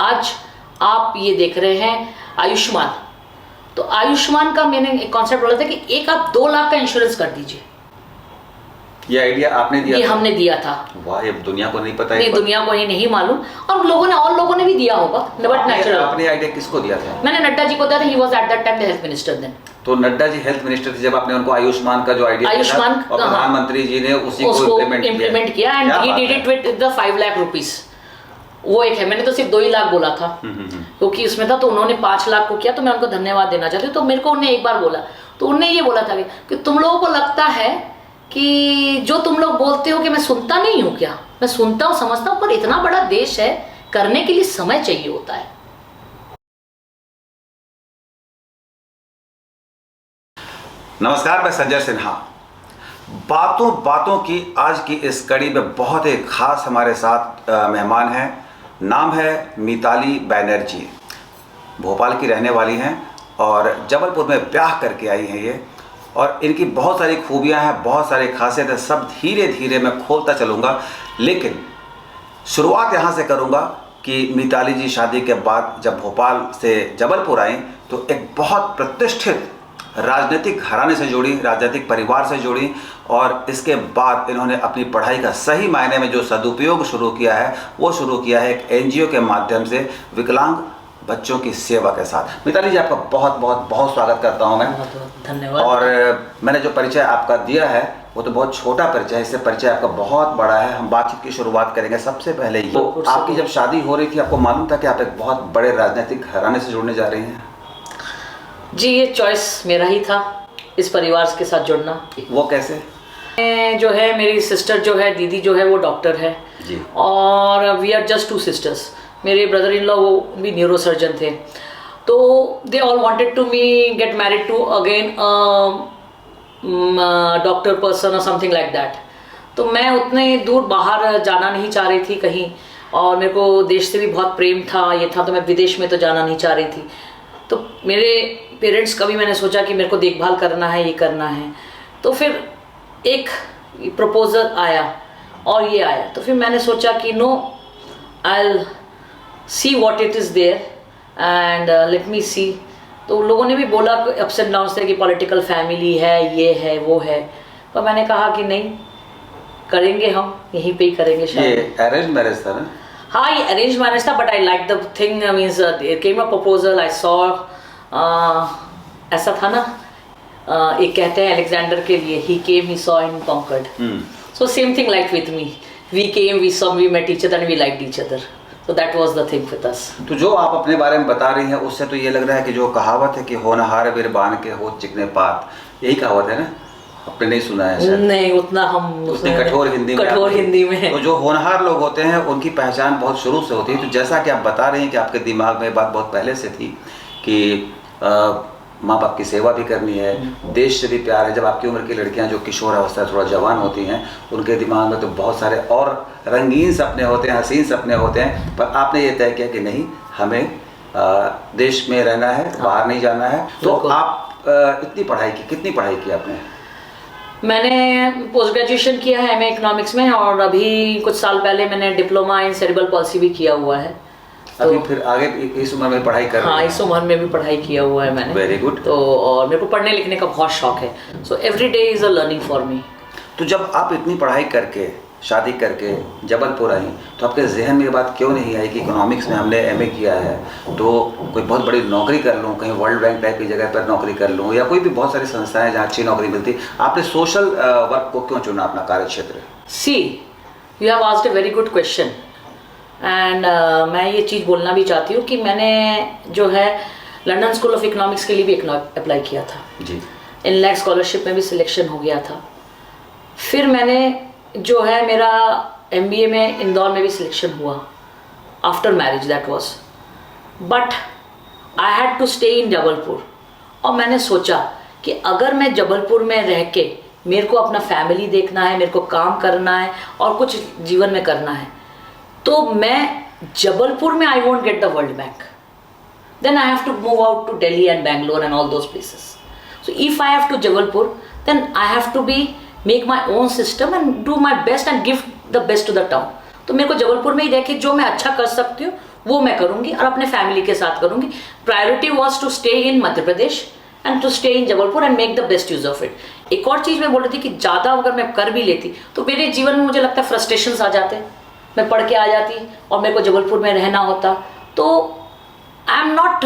आज आप ये देख रहे हैं आयुष्मान। तो आयुष्मान का मैंने एक कॉन्सेप्ट बोला था कि एक आप 2 लाख का इंश्योरेंस कर दीजिए। ये आइडिया आपने दिया? ये हमने दिया था। वाह, ये दुनिया को नहीं पता है। नहीं, दुनिया को ही नहीं मालूम, और लोगों ने और लोगों ने भी दिया होगा, बट नेचुरल। आपने आइडिया किसको दिया था? मैंने नड्डा जी को दिया था। He was at that time the health minister then. तो नड्डा जी हेल्थ मिनिस्टर थे जब आपने उनको आयुष्मान का जो आइडिया दिया था, और प्रधानमंत्री जी ने उसी को इम्प्लीमेंट किया and he did it with the 5 lakh rupees. वो एक है, मैंने तो सिर्फ 2 ही लाख बोला था क्योंकि उसमें था, तो उन्होंने 5 लाख को किया। तो मैं उनको धन्यवाद देना चाहती हूँ। तो मेरे को उन्होंने एक बार बोला, तो उन्होंने ये बोला था कि तुम लोगों को लगता है कि जो तुम लोग बोलते हो कि मैं सुनता नहीं हूँ क्या? मैं सुनता हूँ, समझता हूँ, पर इतना बड़ा देश है, करने के लिए समय चाहिए होता है। नमस्कार, मैं संजय सिन्हा। बातों बातों की आज की इस कड़ी में बहुत ही खास हमारे साथ मेहमान हैं। नाम है मिताली बैनर्जी। भोपाल की रहने वाली हैं और जबलपुर में ब्याह करके आई हैं ये। और इनकी बहुत सारी खूबियां हैं, बहुत सारी खासियत है, सब धीरे धीरे मैं खोलता चलूँगा। लेकिन शुरुआत यहाँ से करूँगा कि मिताली जी शादी के बाद जब भोपाल से जबलपुर आई तो एक बहुत प्रतिष्ठित राजनीतिक घराने से जुड़ी, राजनीतिक परिवार से जुड़ी, और इसके बाद इन्होंने अपनी पढ़ाई का सही मायने में जो सदुपयोग शुरू किया है वो शुरू किया है एक एनजीओ के माध्यम से विकलांग बच्चों की सेवा के साथ। मिताली जी, आपका बहुत बहुत बहुत स्वागत करता हूं मैं। धन्यवाद। और मैंने जो परिचय आपका दिया है वो तो बहुत छोटा परिचय है, इससे परिचय आपका बहुत बड़ा है। हम बातचीत की शुरुआत करेंगे। सबसे पहले ये, तो आपकी जब शादी हो रही थी आपको मालूम था कि आप एक बहुत बड़े राजनीतिक घराने से जुड़ने जा रही हैं? जी, ये चॉइस मेरा ही था, इस परिवार के साथ जुड़ना। वो कैसे? जो है मेरी सिस्टर जो है, दीदी जो है, वो डॉक्टर है जी, और वी आर जस्ट 2 सिस्टर्स। मेरे ब्रदर इन लॉ वो भी न्यूरोसर्जन थे। तो they all wanted to me get married to again doctor person और समथिंग लाइक दैट। तो मैं उतने दूर बाहर जाना नहीं चाह रही थी कहीं, और मेरे को देश से भी बहुत प्रेम था, ये था, तो मैं विदेश में तो जाना नहीं चाह रही थी। तो मेरे पेरेंट्स का भी मैंने सोचा कि मेरे को देखभाल करना है, ये करना है। तो फिर एक प्रपोजल आया और ये आया, तो फिर मैंने सोचा कि no, I will see what it is there and let me see. तो लोगों ने भी बोला अप्स एंड डाउन्स थे कि पॉलिटिकल फैमिली है, ये है, वो है, पर मैंने कहा कि नहीं, करेंगे, हम यहीं पे ही करेंगे शायद। ये अरेंज मैरिज था ना? हाँ, ये अरेंज मैरिज था, but I like the thing, means there came a proposal, I saw, ऐसा था ना, एक कहते हैं अलेक्जेंडर के लिए, he came, he saw and conquered. So same thing like with me, we came, we saw, we met each other and we liked each other. So that was the thing with us. तो जो आप अपने बारे में बता रही हैं उससे तो ये लग रहा है कि जो कहावत है कि होनहार वीर बान के हो चिकने पात, यही कहावत है ना? आपने नहीं सुना है शायद? नहीं, उतना हम उतनी कठोर हिंदी में। कठोर हिंदी में। तो जो होनहार लोग होते हैं उनकी पहचान बहुत शुरू से होती है। तो जैसा कि आप बता रही हैं कि आपके दिमाग में बात बहुत पहले से थी कि माँ बाप की सेवा भी करनी है, देश से भी प्यार है। जब आपकी उम्र की लड़कियां जो किशोर अवस्था थोड़ा जवान होती हैं, उनके दिमाग में तो बहुत सारे और रंगीन सपने होते हैं, हसीन सपने होते हैं, पर आपने ये तय किया कि नहीं, हमें देश में रहना है, बाहर नहीं जाना है। तो आप इतनी पढ़ाई की, कितनी पढ़ाई की आपने? मैंने पोस्ट ग्रेजुएशन किया है एमए इकोनॉमिक्स में, और अभी कुछ साल पहले मैंने डिप्लोमा इन सेरेब्रल पॉलिसी भी किया हुआ है। अभी फिर आगे इस उम्र में पढ़ाई कर रहे हैं? हाँ, इस उम्र में भी पढ़ाई किया हुआ है मैंने। Very good. तो और मेरे को पढ़ने लिखने का बहुत शौक है, so every day is a learning for me. तो जब आप इतनी पढ़ाई करके, शादी करके जबलपुर आई, तो आपके जहन में ये बात क्यों नहीं आई कि इकोनॉमिक्स में हमने एमए किया है तो कोई बहुत बड़ी नौकरी कर लूँ, कहीं वर्ल्ड बैंक टाइप की जगह पर नौकरी कर लूँ, या कोई भी बहुत सारी संस्थाएं जहाँ अच्छी नौकरी मिलती, आपने सोशल वर्क को क्यों चुना अपना कार्य क्षेत्र? See, you have asked a very good question, and मैं ये चीज़ बोलना भी चाहती हूँ कि मैंने जो है लंदन स्कूल ऑफ इकोनॉमिक्स के लिए भी अप्लाई किया था जी। इनलैक स्कॉलरशिप में भी सिलेक्शन हो गया था। फिर मैंने जो है मेरा एमबीए में इंदौर में भी सिलेक्शन हुआ after marriage, that was, but I had to stay in Jabalpur. और मैंने सोचा कि अगर मैं जबलपुर में रह के, मेरे को अपना फैमिली देखना है, मेरे को काम करना है और कुछ जीवन में करना है, तो मैं जबलपुर में I won't get the world bank, then I have to move out to Delhi and Bangalore and all those places. So if I have to Jabalpur, then I have to be make my own system and do my best and give the best to the town. तो मेरे को जबलपुर में ही रह के जो मैं अच्छा कर सकती हूँ वो मैं करूँगी और अपने फैमिली के साथ करूँगी। Priority was to stay in Madhya Pradesh and to stay in Jabalpur and make the best use of it. एक और चीज़ मैं बोल रही थी कि ज़्यादा अगर मैं कर भी लेती तो मेरे जीवन में मुझे लगता है फ्रस्ट्रेशंस आ जाते, मैं पढ़ के आ जाती और मेरे को जबलपुर में रहना होता। तो आई एम नॉट,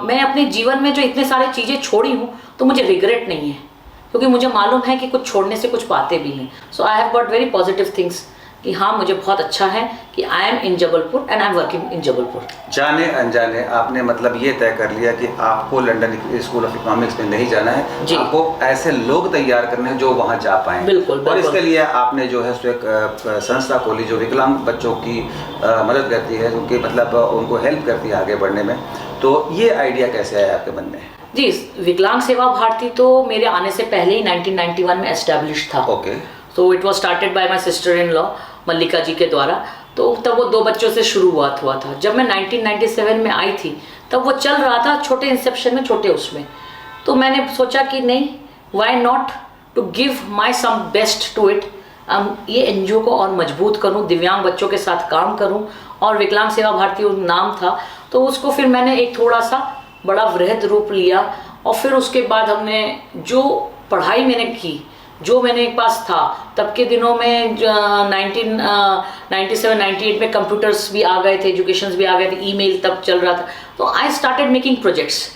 मैं अपने जीवन में जो इतने सारे चीज़ें छोड़ी हूँ तो मुझे रिग्रेट नहीं है, क्योंकि मुझे मालूम है कि कुछ छोड़ने से कुछ पाते भी हैं। So I have got very positive things कि हाँ, मुझे बहुत अच्छा है कि I am in Jabalpur and I am working in Jabalpur. जाने अनजाने आपने मतलब ये तय कर लिया कि आपको लंदन स्कूल ऑफ इकोनॉमिक्स में नहीं जाना है, जी। आपको ऐसे लोग तैयार करने हैं जो वहाँ जा पाएं। बिल्कुल, और बिल्कुल। इसके लिए आपने जो है सो एक संस्था खोली जो विकलांग बच्चों की मदद करती है, उनकी मतलब उनको हेल्प करती है आगे बढ़ने में। तो ये आइडिया कैसे आया आपके मन में? जी, विकलांग सेवा भारती तो मेरे आने से पहले ही 1991 में एस्टेब्लिश था। Okay. So it was started by my sister in law Mallika ji के द्वारा। तो तब वो 2 बच्चों से शुरुआत हुआ था। जब मैं 1997 में आई थी तब वो चल रहा था छोटे इंसेप्शन में, छोटे उसमें। तो मैंने सोचा कि नहीं, why not to give my some best to it. ये एनजीओ को और मजबूत करूं, दिव्यांग बच्चों के साथ काम करूं, और विकलांग सेवा भारती नाम था। तो उसको फिर मैंने एक थोड़ा सा बड़ा वृहद रूप लिया, और फिर उसके बाद हमने जो पढ़ाई मैंने की, जो मैंने पास था तब के दिनों में 1997-98 में कंप्यूटर्स भी आ गए थे, एजुकेशंस भी आ गए थे, ईमेल तब चल रहा था। तो आई स्टार्टेड मेकिंग प्रोजेक्ट्स।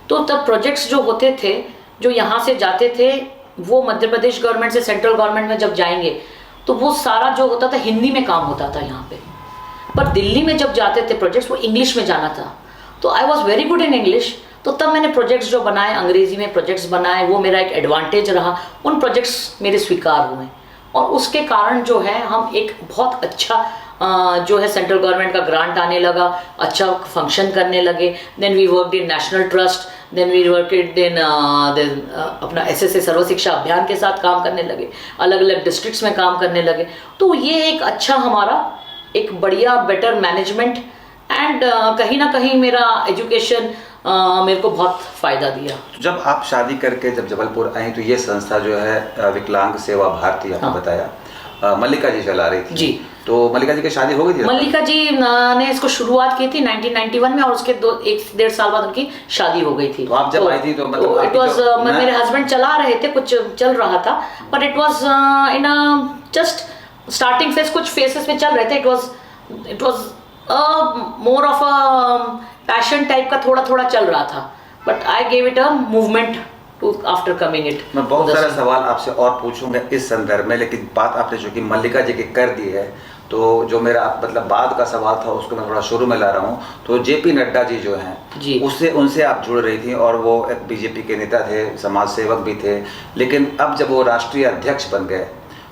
तो तब प्रोजेक्ट्स जो होते थे, जो यहाँ से जाते थे, वो मध्य प्रदेश गवर्नमेंट से सेंट्रल गवर्नमेंट में जब जाएंगे तो वो सारा जो होता था हिंदी में काम होता था यहाँ पे। पर दिल्ली में जब जाते थे प्रोजेक्ट्स, वो इंग्लिश में जाना था। तो I was very good in English. तो तब मैंने प्रोजेक्ट्स जो बनाए, अंग्रेजी में प्रोजेक्ट्स बनाए, वो मेरा एक एडवांटेज रहा। उन प्रोजेक्ट्स मेरे स्वीकार हुए, और उसके कारण जो है हम एक बहुत अच्छा जो है सेंट्रल गवर्नमेंट का ग्रांट आने लगा, अच्छा फंक्शन करने लगे। Then we worked in national trust, then we worked in अपना SSA सर्व शिक्षा अभियान के साथ काम करने लगे, अलग अलग डिस्ट्रिक्ट्स में काम करने लगे। तो ये एक अच्छा हमारा एक बढ़िया बेटर मैनेजमेंट एंड कहीं ना कहीं मेरा एजुकेशन मेरे को बहुत फ़ायदा दिया। जब आप शादी करके जब जबलपुर आई तो ये संस्था जो है विकलांग सेवा भारती आपने बताया, मल्लिका जी चला रही थी। जी। तो मल्लिका जी की शादी हो गई थी? मल्लिका जी ने इसको शुरुआत की थी 1991 में, और उसके 1-1.5 साल बाद उनकी शादी हो गई थी। तो आप जब आई थी तो मतलब इट वाज, मेरे हस्बैंड चला रहे थे, कुछ चल रहा था, but it was in just starting phase, कुछ फेसेस में चल रहे थे। It was more of a passion type का, थोड़ा थोड़ा चल रहा था, but I gave it a movement to after coming it. मैं बहुत सारे सवाल आपसे और पूछूंगा इस संदर्भ में, लेकिन बात आपने जो कि मल्लिका जी की कर दी है, तो जो मेरा मतलब बाद का सवाल था उसको मैं थोड़ा शुरू में ला रहा हूँ। तो JP नड्डा जी जो हैं, उससे उनसे आप जुड़ रही थी, और वो एक BJP के नेता थे, समाज सेवक भी थे, लेकिन अब जब वो राष्ट्रीय अध्यक्ष बन गए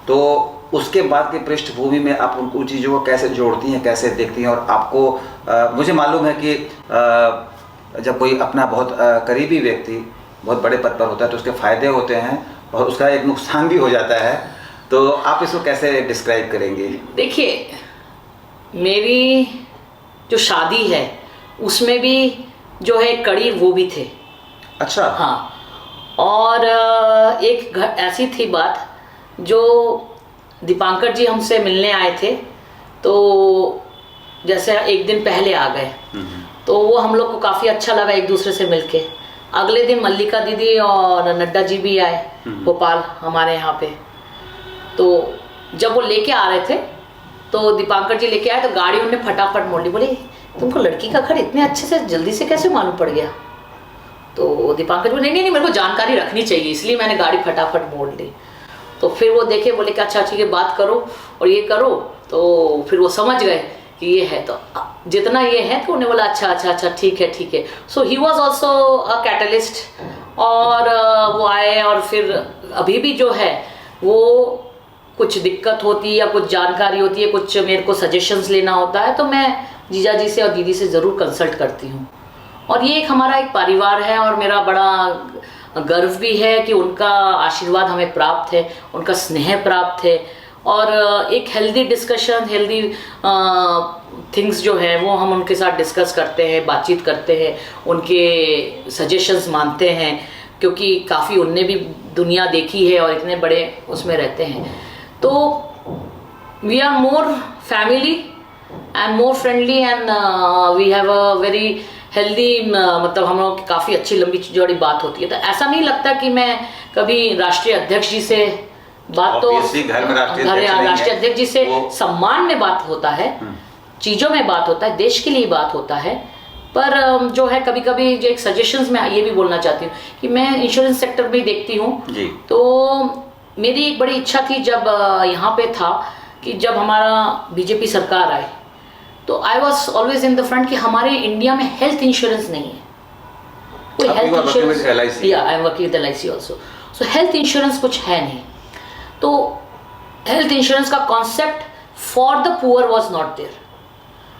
तो उसके बाद की पृष्ठभूमि में आप उन चीज़ों को कैसे जोड़ती हैं, कैसे देखती हैं? और आपको मुझे मालूम है कि जब कोई अपना बहुत करीबी व्यक्ति बहुत बड़े पद पर होता है तो उसके फ़ायदे होते हैं और उसका एक नुकसान भी हो जाता है। तो आप इसको कैसे डिस्क्राइब करेंगे? देखिए, मेरी जो शादी है उसमें भी जो है कड़ी वो भी थे। अच्छा। हाँ, और एक ऐसी थी बात, जो दीपांकर जी हमसे मिलने आए थे, तो जैसे एक दिन पहले आ गए, तो वो हम लोग को काफ़ी अच्छा लगा एक दूसरे से मिलके। अगले दिन मल्लिका दीदी और नड्डा जी भी आए भोपाल हमारे यहाँ पे। तो जब वो लेके आ रहे थे, तो दीपांकर जी लेके आए, तो गाड़ी उन्होंने फटाफट मोड़ ली। बोले, तुमको लड़की का घर इतने अच्छे से जल्दी से कैसे मालूम पड़ गया? तो दीपांकर जी बोले, नहीं, मेरे को जानकारी रखनी चाहिए, इसलिए मैंने गाड़ी फटाफट मोड़ ली। तो फिर वो देखे, बोले कि अच्छा ठीक है, बात करो और ये करो। तो फिर वो समझ गए कि ये है, तो जितना ये है, तो उन्हें बोला अच्छा ठीक है। So he was also a catalyst, और वो आए, और फिर अभी भी जो है वो कुछ दिक्कत होती है या कुछ जानकारी होती है, कुछ मेरे को सजेशंस लेना होता है, तो मैं जीजा जी से और दीदी से ज़रूर कंसल्ट करती हूँ। और ये एक हमारा एक परिवार है, और मेरा बड़ा गर्व भी है कि उनका आशीर्वाद हमें प्राप्त है, उनका स्नेह प्राप्त है, और एक हेल्दी डिस्कशन, हेल्दी थिंग्स जो है वो हम उनके साथ डिस्कस करते हैं, बातचीत करते हैं, उनके सजेशंस मानते हैं, क्योंकि काफ़ी उनने भी दुनिया देखी है और इतने बड़े उसमें रहते हैं। तो we are more family and more friendly and we have a very healthy, मतलब हम लोग की काफ़ी अच्छी लंबी चौड़ी बात होती है। तो ऐसा नहीं लगता कि मैं कभी राष्ट्रीय अध्यक्ष जी से बात, तो घर में राष्ट्रीय अध्यक्ष जी से सम्मान में बात होता है, चीज़ों में बात होता है, देश के लिए बात होता है। पर जो है कभी कभी जो एक सजेशंस में ये भी बोलना चाहती हूँ कि मैं इंश्योरेंस सेक्टर में देखती हूँ, तो मेरी एक बड़ी इच्छा थी जब यहाँ पे था कि जब हमारा बीजेपी सरकार आए तो I was always in the front कि हमारे इंडिया में हेल्थ इंश्योरेंस नहीं है, कोई हेल्थ इंश्योरेंस, या I am working with LIC also, so health insurance कुछ है नहीं। तो हेल्थ इंश्योरेंस का concept for the poor was not there.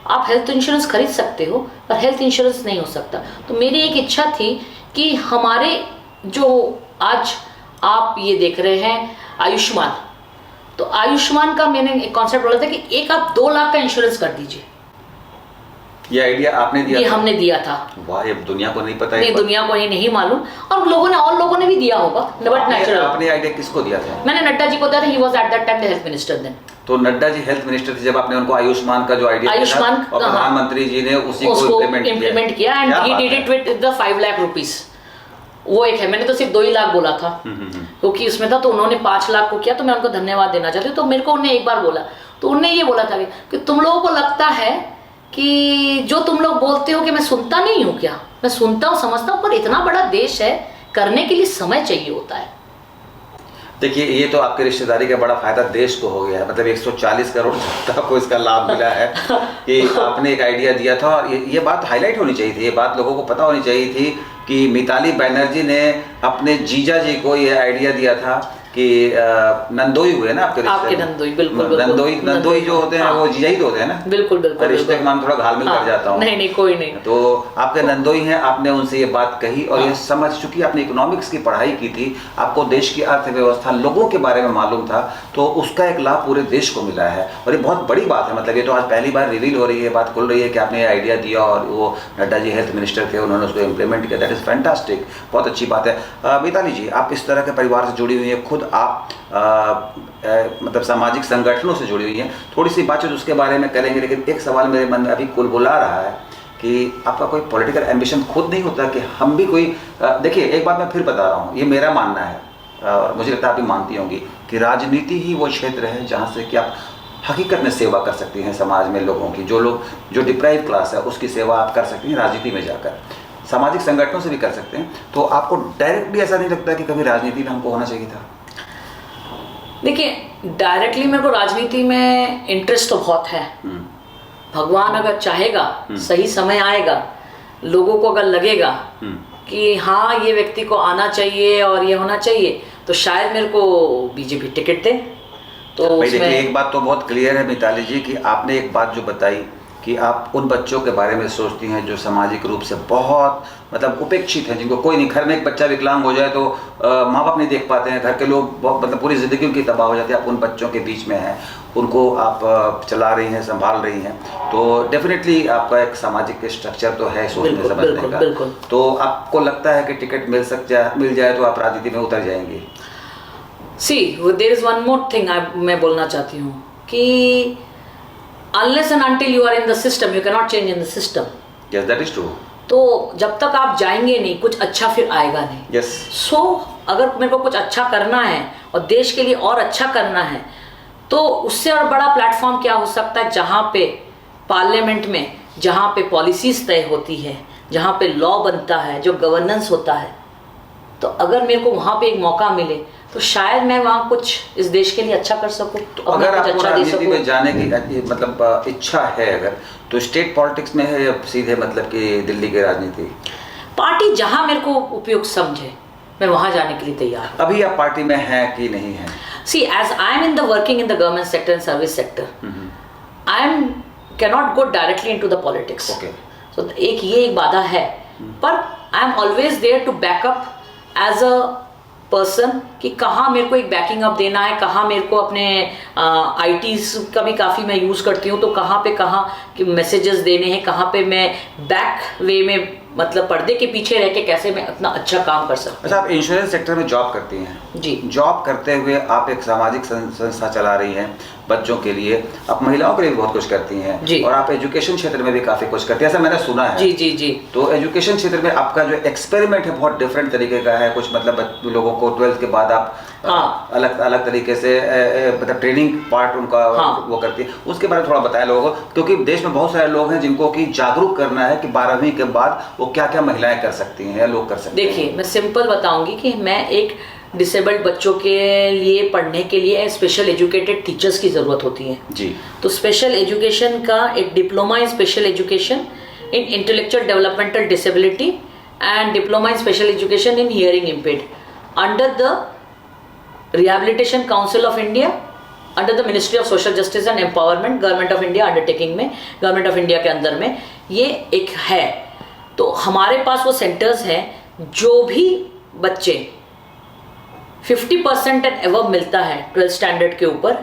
आप हेल्थ इंश्योरेंस खरीद सकते हो पर हेल्थ इंश्योरेंस नहीं हो सकता। तो मेरी एक इच्छा थी कि हमारे जो आज आप ये देख रहे हैं आयुष्मान, तो आयुष्मान का मैंने एक कॉन्सेप्ट बोला था कि एक आप 2 लाख का इंश्योरेंस कर दीजिए। ये आइडिया आपने दिया? ये हमने दिया था। वाह, ये दुनिया को नहीं पता है। नहीं, दुनिया को नहीं मालूम, और लोगों ने भी दिया होगा, बट नेचुरल। आपने आइडिया किसको दिया था? मैंने नड्डा जी को दिया था, he was at that time the health minister then. तो नड्डा जी हेल्थ मिनिस्टर थे जब आपने उनको आयुष्मान का जो आइडिया दिया था, और प्रधानमंत्री जी ने उसी को इम्प्लीमेंट किया and he did it with the 5 lakh rupees. वो एक है, मैंने तो सिर्फ 2 ही लाख बोला था क्योंकि उसमें था, तो उन्होंने 5 लाख को किया, तो मैं उनको धन्यवाद देना चाहती हूँ। तो मेरे को उन्होंने एक बार बोला, तो उन्होंने ये बोला था कि तुम लोगों को लगता है कि जो तुम लोग बोलते हो कि मैं सुनता नहीं हूँ क्या, मैं सुनता हूँ, समझता हूँ, पर इतना बड़ा देश है, करने के लिए समय चाहिए होता है। देखिए, ये तो आपकी रिश्तेदारी का बड़ा फायदा देश को हो गया है, मतलब 140 करोड़ जनता को इसका लाभ मिला है कि आपने एक आइडिया दिया था। और ये बात हाईलाइट होनी चाहिए थी, ये बात लोगों को पता होनी चाहिए थी कि मिताली बनर्जी ने अपने जीजा जी को ये आइडिया दिया था कि नंदोई हुए ना आपके नंदोई, बिल्कुल नंदोई जो होते हैं वो जीजा ही तो होते हैं ना। बिल्कुल बिल्कुल, रिश्ते का नाम थोड़ा घालमेल कर जाता हूँ। नहीं, कोई नहीं। तो आपके नंदोई हैं, आपने उनसे ये बात कही और ये समझ, चूंकि आपने इकोनॉमिक्स की पढ़ाई की थी, आपको देश की अर्थव्यवस्था, लोगों के बारे में मालूम था, तो उसका एक लाभ पूरे देश को मिला है। और ये बहुत बड़ी बात है, मतलब ये तो आज पहली बार रिवील हो रही है, बात खुल रही है कि आपने ये आइडिया दिया और वो नड्डा जी हेल्थ मिनिस्टर थे, उन्होंने उसको इम्प्लीमेंट किया। दैट इज़ फैंटास्टिक, बहुत अच्छी बात है। मिताली जी, आप इस तरह के परिवार से जुड़ी हुई हैं, खुद आप मतलब सामाजिक संगठनों से जुड़ी हुई हैं, थोड़ी सी बातचीत उसके बारे में करेंगे। लेकिन एक सवाल मेरे मन में अभी कुलबुला रहा है कि आपका कोई पॉलिटिकल एम्बिशन खुद नहीं होता कि हम भी कोई, देखिए एक बात मैं फिर बता रहा हूँ, ये मेरा मानना है और मुझे लगता है आप भी मानती होंगी कि राजनीति ही वो क्षेत्र है जहाँ से कि आप हकीकत में सेवा कर सकती हैं समाज में, लोगों की, जो डिप्राइव क्लास है उसकी सेवा आप कर सकती हैं राजनीति में जाकर, सामाजिक संगठनों से भी कर सकते हैं। तो आपको डायरेक्टली ऐसा नहीं लगता कि कभी राजनीति में हमको होना चाहिए था? देखिए, डायरेक्टली मेरे को राजनीति में इंटरेस्ट तो बहुत है। भगवान अगर चाहेगा, सही समय आएगा, लोगों को अगर लगेगा कि हाँ ये व्यक्ति को आना चाहिए और ये होना चाहिए, तो शायद मेरे को बीजेपी टिकट दे। तो देखिए, एक बात तो बहुत क्लियर है मिताली जी कि आपने एक बात जो बताई कि आप उन बच्चों के बारे में सोचती हैं जो सामाजिक रूप से बहुत मतलब उपेक्षित हैं, जिनको कोई नहीं, घर में एक बच्चा विकलांग हो जाए तो माँ बाप नहीं देख पाते हैं, घर के लोग मतलब पूरी ज़िंदगी उनकी तबाह हो जाती है। आप उन बच्चों के बीच में हैं, उनको आप चला रही हैं, संभाल रही हैं, तो डेफिनेटली आपका एक सामाजिक स्ट्रक्चर तो है सोचने समझने का। तो आपको लगता है कि टिकट मिल जाए तो आप राजनीति में उतर जाएंगे? See there is one more thing मैं बोलना चाहती हूँ कि unless and until you are in the system, you cannot change in the system. Yes, that is true. तो जब तक आप जाएंगे नहीं, कुछ अच्छा फिर आएगा नहीं। Yes. So अगर मेरे को कुछ अच्छा करना है और देश के लिए और अच्छा करना है, तो उससे और बड़ा प्लेटफॉर्म क्या हो सकता है, जहाँ पे पार्लियामेंट में, जहाँ पे पॉलिसीज तय होती है, जहाँ पे लॉ बनता है, जो गवर्नेंस होता है। तो अगर मेरे को वहाँ पे एक मौका मिले तो शायद मैं वहाँ कुछ इस देश के लिए अच्छा कर सकूँ। तो अगर आपको राजनीति में जाने की मतलब इच्छा है अगर, तो स्टेट पॉलिटिक्स में है या सीधे मतलब कि दिल्ली की राजनीति? पार्टी जहाँ मेरे को उपयुक्त समझे मैं वहाँ जाने के लिए तैयार हूँ। अभी आप पार्टी में हैं कि नहीं हैं? See as I am in the working in the government sector and service sector, I am cannot go directly into the politics. So एक बाधा है, पर I am always there to backup as a person कि कहाँ मेरे को एक banking up देना है, कहाँ मेरे को अपने आईटीज का भी काफ़ी मैं यूज़ करती हूँ, तो कहाँ पे मैसेजेस देने हैं, कहाँ पे मैं बैक वे में मतलब पर्दे के पीछे रह के कैसे मैं इतना अच्छा काम कर सकती अच्छा, आप इंश्योरेंस सेक्टर में जॉब करती हैं। हूँ। जी जॉब करते हुए आप एक सामाजिक संस्था चला रही हैं बच्चों के लिए, आप महिलाओं के लिए भी बहुत कुछ करती हैं जी। और आप एजुकेशन क्षेत्र में भी काफ़ी कुछ करती हैं, ऐसा मैंने सुना है। जी जी जी। तो एजुकेशन क्षेत्र में आपका जो एक्सपेरिमेंट है बहुत डिफरेंट तरीके का है। कुछ मतलब लोगों को 12th के बाद आप हाँ। अलग अलग तरीके से मतलब ट्रेनिंग पार्ट उनका हाँ। वो करती है, उसके बारे में थोड़ा बताएं लोगों को, क्योंकि देश में बहुत सारे लोग हैं जिनको कि जागरूक करना है कि 12वीं के बाद वो क्या क्या महिलाएं कर सकती हैं या लोग कर सकते हैं। देखिए मैं सिंपल बताऊंगी कि मैं एक डिसेबल्ड बच्चों के लिए पढ़ने के लिए स्पेशल एजुकेटेड टीचर्स की ज़रूरत होती है जी। तो स्पेशल एजुकेशन का एक diploma in special education in intellectual developmental disability and diploma in special education in hearing impaired under the rehabilitation council of India, under the ministry of social justice and empowerment, government of India undertaking में, government of India के अंदर में ये एक है। तो हमारे पास वो सेंटर्स हैं जो भी बच्चे 50% एंड एवब मिलता है 12th स्टैंडर्ड के ऊपर,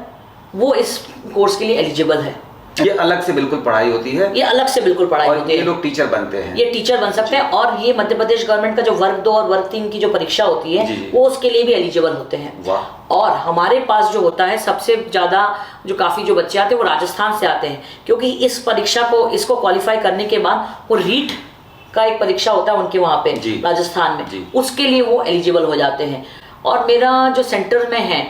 वो इस कोर्स के लिए एलिजिबल है। ये अलग से बिल्कुल पढ़ाई होती है, ये अलग से बिल्कुल पढ़ाई होती है। ये लोग टीचर बनते हैं, ये टीचर बन सकते हैं और ये मध्य प्रदेश गवर्नमेंट का जो वर्ग 2 और वर्ग 3 की जो परीक्षा होती है जी। वो उसके लिए भी एलिजिबल होते हैं। वाह। और हमारे पास जो होता है सबसे ज़्यादा जो काफ़ी जो बच्चे आते हैं वो राजस्थान से आते हैं, क्योंकि इस परीक्षा को इसको क्वालिफाई करने के बाद वो रीट का एक परीक्षा होता है उनके वहाँ पे राजस्थान में, उसके लिए वो एलिजिबल हो जाते हैं। और मेरा जो सेंटर में है,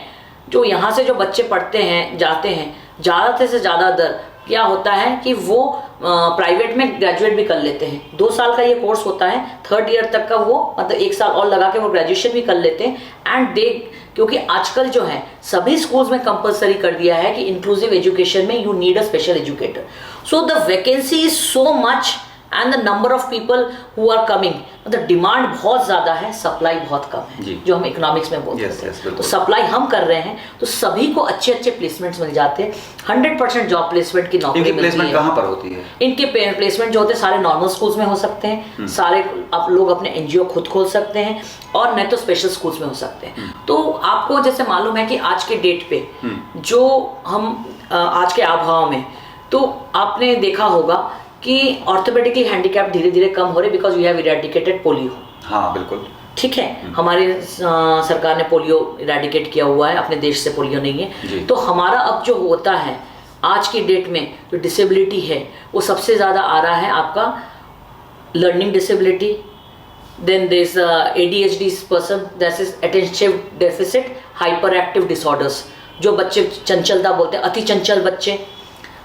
जो यहाँ से जो बच्चे पढ़ते हैं जाते हैं, ज़्यादा से ज़्यादा दर क्या होता है कि वो प्राइवेट में ग्रेजुएट भी कर लेते हैं। 2 साल का ये कोर्स होता है, 3rd ईयर तक का वो मतलब 1 साल और लगा के वो ग्रेजुएशन भी कर लेते हैं। एंड दे, क्योंकि आजकल जो है सभी स्कूल्स में कंपलसरी कर दिया है कि इंक्लूसिव एजुकेशन में you need a special educator, so the vacancy is so much and the number of people who are coming, मतलब डिमांड बहुत ज़्यादा है, सप्लाई बहुत कम है, जो हम इकोनॉमिक्स में बोलते हैं। तो सप्लाई हम कर रहे हैं तो सभी को अच्छे अच्छे प्लेसमेंट्स मिल जाते हैं। 100% जॉब प्लेसमेंट की नौकरी मिलती है। प्लेसमेंट कहाँ पर होती है? इनके प्लेसमेंट जो होते हैं सारे नॉर्मल स्कूल्स में हो सकते हैं, सारे आप लोग अपने एनजीओ खुद खोल सकते हैं, और नहीं तो स्पेशल स्कूल्स में हो सकते हैं। तो आपको जैसे मालूम है कि आज के डेट पे जो हम आज के आबहवा में, तो आपने देखा होगा कि ऑर्थोपेडिकली हैंडीकैप धीरे धीरे कम हो रहे, because we have eradicated polio. हाँ बिल्कुल ठीक है, हमारे सरकार ने पोलियो इरेडिकेट किया हुआ है, अपने देश से पोलियो नहीं है। तो हमारा अब जो होता है आज की डेट में जो डिसेबिलिटी है वो सबसे ज़्यादा आ रहा है आपका learning disability, then there is ADHD person, that is attention deficit hyperactive disorders, जो बच्चे चंचलता बोलते हैं, अति चंचल बच्चे,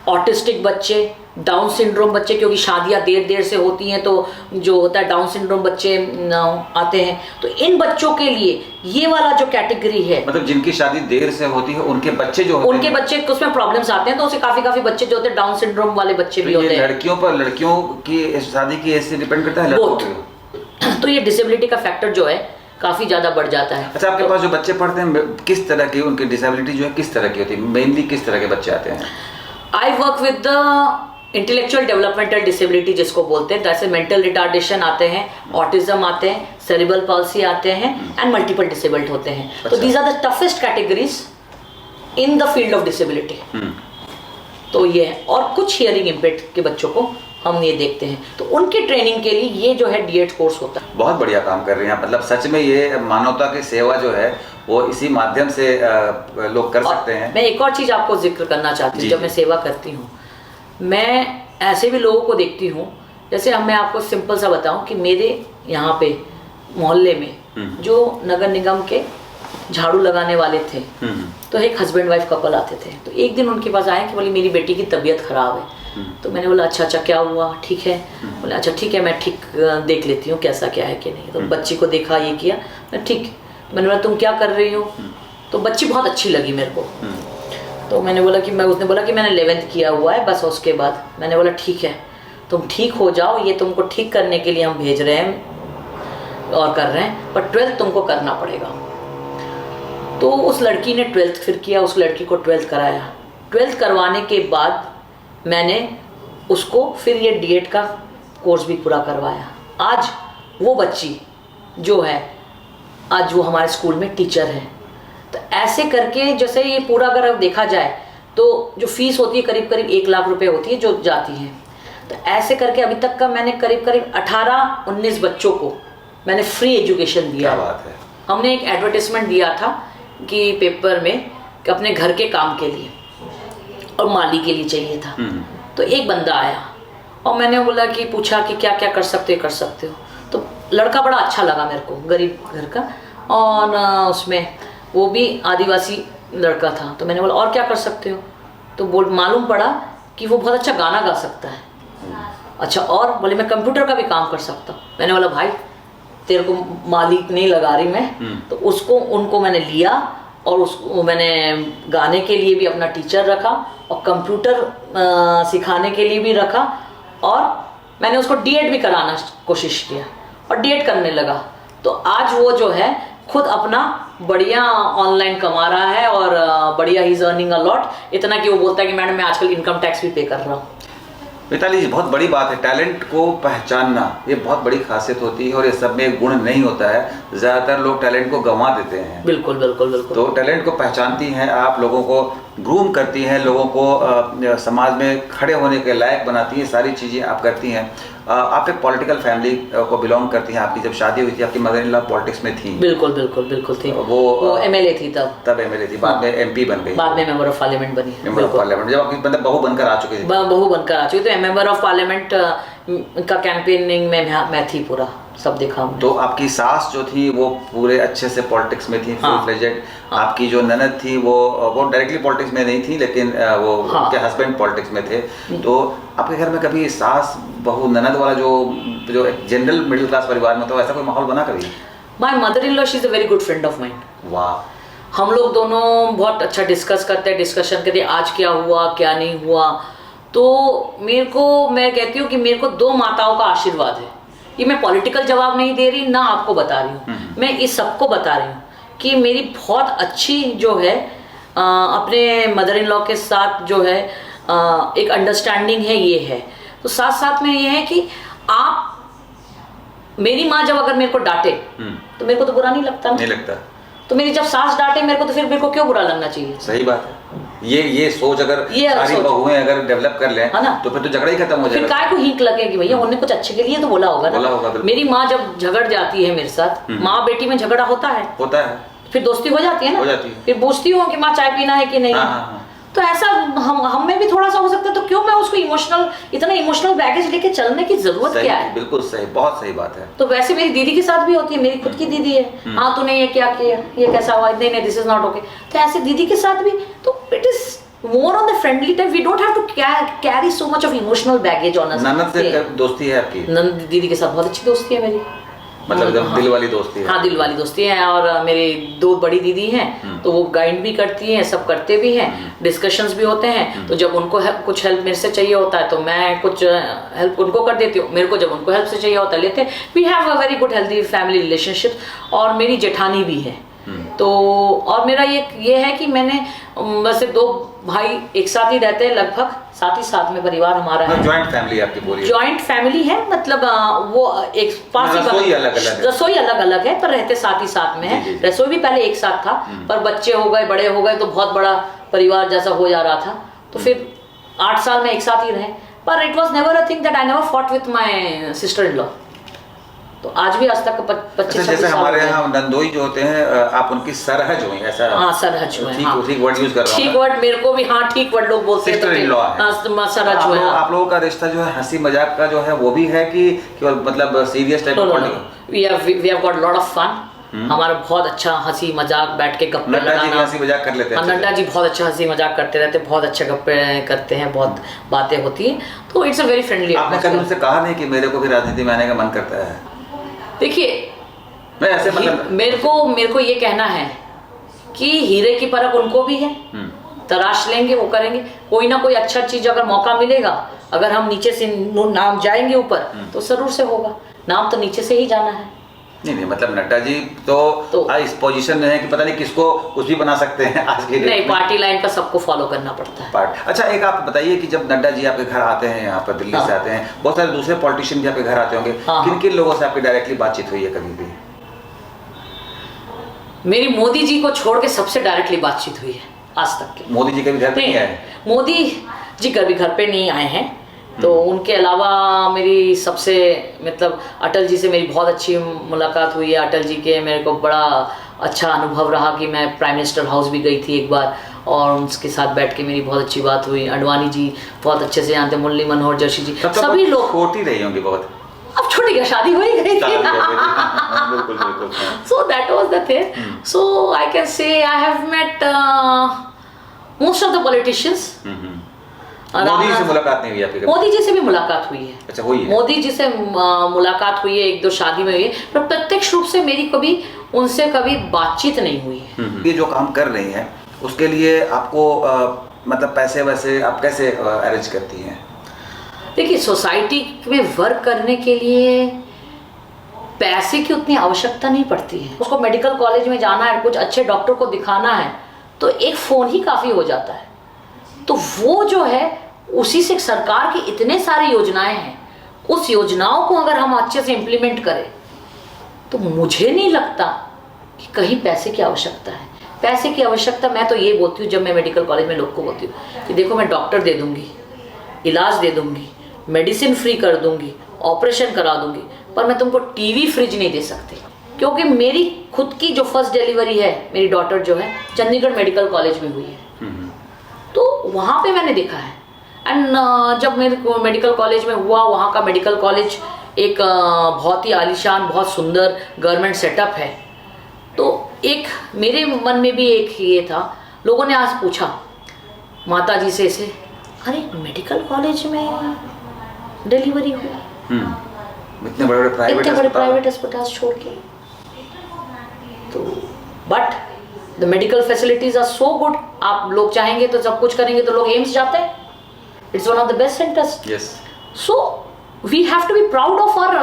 ऑटिस्टिक बच्चे, डाउन सिंड्रोम बच्चे, क्योंकि शादियां देर से होती हैं तो जो होता है डाउन सिंड्रोम बच्चे आते हैं। तो इन बच्चों के लिए ये वाला जो कैटेगरी है, मतलब जिनकी शादी देर से होती है उनके बच्चे जो होते उनके बच्चे उसमें प्रॉब्लम्स आते हैं, तो उसे काफी बच्चे जो होते हैं डाउन सिंड्रोम वाले बच्चे भी होते हैं। लड़कियों पर लड़कियों की शादी की एज से डिपेंड करता है लड़कों पे? तो ये डिसेबिलिटी का फैक्टर जो है काफी ज्यादा बढ़ जाता है। अच्छा, आपके पास जो बच्चे पढ़ते हैं किस तरह की उनकी डिसेबिलिटी जो है किस तरह की होती है? मेनली किस तरह के बच्चे आते हैं? I work with the intellectual developmental disability जिसको बोलते हैं, जैसे मेंटल रिटार्डेशन आते हैं, ऑटिज्म आते हैं, सेरिब्रल पॉल्सी आते हैं एंड मल्टीपल डिसेबल्ड होते हैं। तो these are the toughest categories in the field of disability. तो ये है, और कुछ हियरिंग इम्पेयर्ड के बच्चों को हम ये देखते हैं, तो उनके ट्रेनिंग के लिए ये जो है डीएड कोर्स होता है। बहुत बढ़िया काम कर रहे हैं, मतलब सच में ये मानवता की सेवा जो है वो इसी माध्यम से लोग कर सकते हैं। मैं एक और चीज़ आपको जिक्र करना चाहती हूँ, जब मैं सेवा करती हूँ मैं ऐसे भी लोगों को देखती हूँ, जैसे मैं आपको सिंपल सा बताऊँ कि मेरे यहाँ पे मोहल्ले में जो नगर निगम के झाड़ू लगाने वाले थे, तो एक हस्बैंड वाइफ कपल आते थे। तो एक दिन उनके पास आए कि बोली मेरी बेटी की तबीयत खराब है। तो मैंने बोला अच्छा क्या हुआ, ठीक है? बोले अच्छा ठीक है, मैं ठीक देख लेती हूँ कैसा क्या है कि नहीं। तो बच्ची को देखा, ये किया, मैं ठीक। मैंने बोला तुम क्या कर रही हो? तो बच्ची बहुत अच्छी लगी मेरे को। तो मैंने बोला कि उसने बोला कि मैंने 11th किया हुआ है बस। उसके बाद मैंने बोला ठीक है, तुम ठीक हो जाओ, ये तुमको ठीक करने के लिए हम भेज रहे हैं और कर रहे हैं, पर 12th तुमको करना पड़ेगा। तो उस लड़की ने 12th फिर किया, उस लड़की को 12th कराया। 12th करवाने के बाद मैंने उसको फिर ये डीएड का कोर्स भी पूरा करवाया। आज वो बच्ची जो है, आज वो हमारे स्कूल में टीचर है। तो ऐसे करके जैसे ये पूरा अगर देखा जाए तो जो फीस होती है करीब 1 लाख रुपए होती है जो जाती है। तो ऐसे करके अभी तक का मैंने करीब करीब 18-19 बच्चों को मैंने फ्री एजुकेशन दिया। क्या बात है। हमने एक एडवर्टाइजमेंट दिया था कि पेपर में कि अपने घर के काम के लिए और माली के लिए चाहिए था। तो एक बंदा आया और मैंने बोला कि पूछा कि क्या क्या कर सकते हो। तो लड़का बड़ा अच्छा लगा मेरे को, गरीब घर का, और उसमें वो भी आदिवासी लड़का था। तो मैंने बोला और क्या कर सकते हो, तो मालूम पड़ा कि वो बहुत अच्छा गाना गा सकता है। अच्छा, और बोले मैं कंप्यूटर का भी काम कर सकता हूँ। मैंने बोला भाई तेरे को मालिक नहीं लगा रही मैं, तो उनको मैंने लिया और उसको मैंने गाने के लिए भी अपना टीचर रखा और कंप्यूटर सिखाने के लिए भी रखा, और मैंने उसको डीएड भी कराना कोशिश किया और डीएड करने लगा। तो आज वो जो है खुद अपना बढ़िया ऑनलाइन कमा रहा है और बढ़िया he is earning a lot, इतना कि वो बोलता है कि मैडम मैं आजकल इनकम टैक्स भी पे कर रहा हूँ। मिताली जी, बहुत बड़ी बात है, टैलेंट को पहचानना ये बहुत बड़ी खासियत होती है और ये सब में गुण नहीं होता है। ज़्यादातर लोग टैलेंट को गंवा देते हैं। बिल्कुल बिल्कुल बिल्कुल। तो टैलेंट को पहचानती हैं आप, लोगों को ग्रूम करती हैं, लोगों को समाज में खड़े होने के लायक बनाती हैं, सारी चीज़ें आप करती हैं। आप एक पॉलिटिकल फैमिली को बिलोंग करती हैं। आपकी जब शादी हुई थी आपकी मदर इन लॉ पॉलिटिक्स में थी? बिल्कुल बिल्कुल बिल्कुल थी। वो एमएलए थी तब एमएलए थी, बाद में एमपी बन गई, बाद में मेंबर ऑफ पार्लियामेंट बनी। मेंबर ऑफ पार्लियामेंट जब आपकी मतलब बहू बनकर आ चुकी थी? बहू बनकर आ चुकी, तो मेंबर ऑफ पार्लियामेंट का कैंपेनिंग में मैं थी, पूरा सब देखा हमने। तो आपकी सास जो थी वो पूरे अच्छे से पॉलिटिक्स में थी, फुल फ्लेजेड। आपकी जो ननद थी वो डायरेक्टली पॉलिटिक्स में नहीं थी, लेकिन वो उनके हस्बैंड पॉलिटिक्स में थे। तो आपके घर में कभी सास बहू ननद वाला जो एक जनरल मिडिल क्लास परिवार में, तो ऐसा कोई माहौल बना कभी? My mother in law she is a very good friend of mind. वाह। हम लोग दोनों बहुत अच्छा डिस्कशन करते हैं, आज क्या हुआ क्या नहीं हुआ। तो मैं कहती हूँ कि मेरे को 2 माताओं का आशीर्वाद है। ये मैं पॉलिटिकल जवाब नहीं दे रही ना, आपको बता रही हूँ, मैं इस सबको बता रही हूँ कि मेरी बहुत अच्छी जो है अपने मदर इन लॉ के साथ जो है एक अंडरस्टैंडिंग है, ये है। तो साथ साथ में ये है कि मेरी माँ जब अगर मेरे को डांटे तो मेरे को तो बुरा नहीं लगता ना। नहीं लगता। तो मेरी जब सास डांटे मेरे को, तो फिर मेरे को क्यों बुरा लगना चाहिए? सही बात है। ये सोच अगर सारी बहुएं अगर डेवलप कर लें, है ना, तो फिर तो झगड़ा ही खत्म हो जाएगा। फिर काय को हीक लगे कि भैया उन्होंने कुछ अच्छे के लिए तो बोला होगा ना। मेरी माँ जब झगड़ जाती है मेरे साथ, माँ बेटी में झगड़ा होता है, फिर दोस्ती हो जाती है ना, फिर पूछती हूँ कि माँ चाय पीना है कि नहीं। तो ऐसा हम में भी थोड़ा सा हो सकता है, तो क्यों मैं उसको इतना इमोशनल बैगेज लेके चलने की जरूरत क्या है? बिल्कुल सही, बहुत सही बात है। तो वैसे मेरी दीदी के साथ भी होती है, मेरी खुद की दीदी है, हाँ तूने ये क्या किया, ये कैसा हुआ, नहीं दिस इज नॉट ओके। तो ऐसे दीदी के साथ भी, तो it is more on the friendly type, we don't have to carry so much of emotional baggage on us. ननद से दोस्ती है आपकी? ननद दीदी के साथ बहुत अच्छी दोस्ती है मेरी, मतलब दिल वाली दोस्ती है? हाँ, दिल वाली दोस्ती है। और मेरी 2 बड़ी दीदी हैं, तो वो गाइड भी करती हैं, सब करते भी हैं, डिस्कशंस भी होते हैं। तो जब उनको कुछ हेल्प मेरे से चाहिए होता है तो मैं कुछ हेल्प उनको कर देती हूँ, मेरे को जब उनको हेल्प से चाहिए होता है लेते हैं। We have a very good healthy family relationship. और मेरी जेठानी भी है। तो और मेरा ये है कि मैंने वैसे 2 भाई एक साथ ही रहते हैं, लगभग साथ ही साथ में परिवार हमारा है। जॉइंट फैमिली आपकी बोलिए? जॉइंट फैमिली है, मतलब वो एक पास ही रसोई अलग अलग है, पर रहते साथ ही साथ में है। रसोई भी पहले एक साथ था, पर बच्चे हो गए, बड़े हो गए, तो बहुत बड़ा परिवार जैसा हो जा रहा था। तो फिर 8 साल में एक साथ ही रहे, पर it was never a thing that I never fought with my sister in law. तो आज भी आज तक 25 जैसे हमारे यहाँ नंदोई जो होते हैं, आप उनकी सरहज हुई ऐसा? हाँ, सरहज हुए। ठीक वर्ड यूज कर रहा हूँ। ठीक वर्ड मेरे को भी, हाँ ठीक वर्ड लोग बोलते हैं। सरहज हुए। आप लोगों का रिश्ता जो है हंसी मजाक का जो है वो भी है कि केवल मतलब सीरियस टाइप का? We have got lot of fun. हमारा बहुत अच्छा हंसी मजाक, बैठ के गप्पे लड़ाना। हंसी मजाक कर लेते हैं? नड्डा जी बहुत अच्छा हंसी मजाक करते रहते हैं, बहुत अच्छे गप्पे करते हैं, बहुत बातें होती है। तो इट्स अ वेरी फ्रेंडली। आपने कभी उनसे कहा नहीं कि मेरे को भी राजनीति में आने का मन करता है? देखिए, मैं ऐसे मतलब मेरे को ये कहना है कि हीरे की परख उनको भी है, तराश लेंगे, वो करेंगे। कोई ना कोई अच्छा चीज अगर मौका मिलेगा, अगर हम नीचे से नाम जाएंगे ऊपर, तो जरूर से होगा। नाम तो नीचे से ही जाना है। नहीं मतलब नड्डा जी तो इस पोजीशन में है कि पता नहीं किसको कुछ भी बना सकते हैं आज के नहीं, पार्टी लाइन का सबको फॉलो करना पड़ता है। अच्छा, एक आप बताइए कि जब नड्डा जी आपके घर आते हैं, यहाँ पर दिल्ली से आते हैं, बहुत सारे दूसरे पॉलिटिशियन भी आपके घर आते होंगे, किन किन लोगों से आपकी डायरेक्टली बातचीत हुई है कभी भी? मेरी मोदी जी को छोड़ के सबसे डायरेक्टली बातचीत हुई है आज तक की। मोदी जी कभी घर पे नहीं आए? मोदी जी कभी घर पे नहीं आए हैं, तो उनके अलावा मेरी सबसे मतलब अटल जी से मेरी बहुत अच्छी मुलाकात हुई है। अटल जी के मेरे को बड़ा अच्छा अनुभव रहा कि मैं प्राइम मिनिस्टर हाउस भी गई थी एक बार और उनके साथ बैठ के मेरी बहुत अच्छी बात हुई। अडवाणी जी बहुत अच्छे से जानते, मुरली मनोहर जोशी जी, सभी लोग। छोटी रही होंगी बहुत। अब छोटी क्या, शादी हो ही गई थी। So that was the thing. So I can say I have met most of the politicians. Modi ji से मुलाकात नहीं हुई आपकी? मोदी जी से भी मुलाकात हुई है। अच्छा, हुई है। मोदी जी से मुलाकात हुई है, एक दो शादी में हुई है, पर प्रत्यक्ष रूप से मेरी कभी उनसे कभी बातचीत नहीं हुई है। ये जो काम कर रही हैं उसके लिए आपको मतलब पैसे वैसे आप कैसे अरेंज करती हैं? देखिए, सोसाइटी में वर्क करने के लिए पैसे की उतनी आवश्यकता नहीं पड़ती है। उसको मेडिकल कॉलेज में जाना है, कुछ अच्छे डॉक्टर को दिखाना है, तो एक फ़ोन ही काफ़ी हो जाता है। तो वो जो है उसी से सरकार की इतने सारी योजनाएं हैं, उस योजनाओं को अगर हम अच्छे से इम्प्लीमेंट करें तो मुझे नहीं लगता कि कहीं पैसे की आवश्यकता है। पैसे की आवश्यकता मैं तो ये बोलती हूँ, जब मैं मेडिकल कॉलेज में लोग को बोलती हूँ कि देखो मैं डॉक्टर दे दूँगी, इलाज दे दूँगी, मेडिसिन फ्री कर दूँगी, ऑपरेशन करा दूँगी, पर मैं तुमको टीवी फ्रिज नहीं दे सकती। क्योंकि मेरी खुद की जो फर्स्ट डिलीवरी है, मेरी डॉटर जो है चंडीगढ़ मेडिकल कॉलेज में हुई है, तो वहाँ पे मैंने देखा है। एंड जब मेरे को मेडिकल कॉलेज में हुआ, वहाँ का मेडिकल कॉलेज एक बहुत ही आलीशान, बहुत सुंदर गवर्नमेंट सेटअप है। तो एक मेरे मन में भी एक ये था, लोगों ने आज पूछा माता जी से ऐसे, अरे मेडिकल कॉलेज में डिलीवरी हुई, इतने बड़े प्राइवेट अस्पताल छोड़ के। तो but the medical facilities are so good, आप लोग चाहेंगे तो सब कुछ करेंगे तो लोग एम्स जाते हैं। It's one of the best centres. Yes. So we have to be proud of our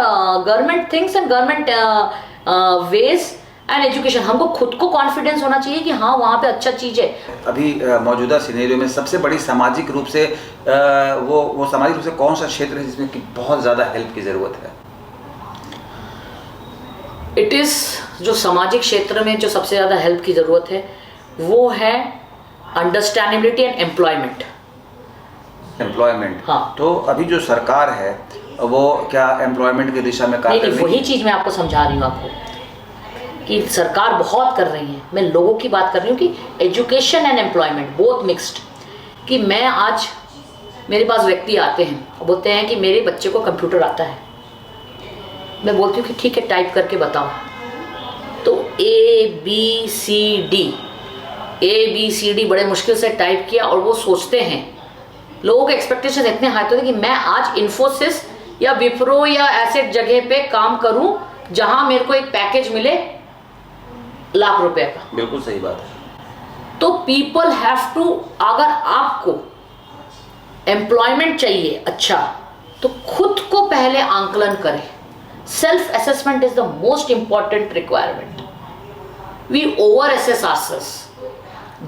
government things and government ways and education. हमको खुद को कॉन्फिडेंस होना चाहिए कि हाँ वहाँ पे अच्छा चीज़ है। अभी मौजूदा सिनेरियो में सबसे बड़ी सामाजिक रूप से वो सामाजिक रूप से कौन सा क्षेत्र है जिसमें कि बहुत ज़्यादा हेल्प की ज़रूरत है? इट इज़ जो सामाजिक क्षेत्र में जो सबसे ज़्यादा हेल्प की ज़रूरत है वो है अंडरस्टैंडेबिलिटी एंड एम्प्लॉयमेंट। हाँ। तो अभी जो सरकार है वो क्या एम्प्लॉयमेंट की दिशा में काम कर रही है? वही चीज़ मैं आपको समझा रही हूँ आपको कि सरकार बहुत कर रही है। मैं लोगों की बात कर रही हूँ कि education and employment both mixed. कि मैं आज मेरे पास व्यक्ति आते हैं और बोलते हैं कि मेरे बच्चे को कंप्यूटर आता है। मैं बोलती हूँ कि ठीक है, टाइप करके बताओ। तो ABCD बड़े मुश्किल से टाइप किया और वो सोचते हैं, लोगों के एक्सपेक्टेशन इतने हाई होते हैं कि मैं आज इन्फोसिस या विप्रो या ऐसे जगह पे काम करूं जहां मेरे को एक पैकेज मिले लाख रुपए का। बिल्कुल सही बात है। तो पीपल हैव टू, अगर आपको एम्प्लॉयमेंट चाहिए अच्छा, तो खुद को पहले आंकलन करें। Self assessment is the most important requirement. We over assess ourselves.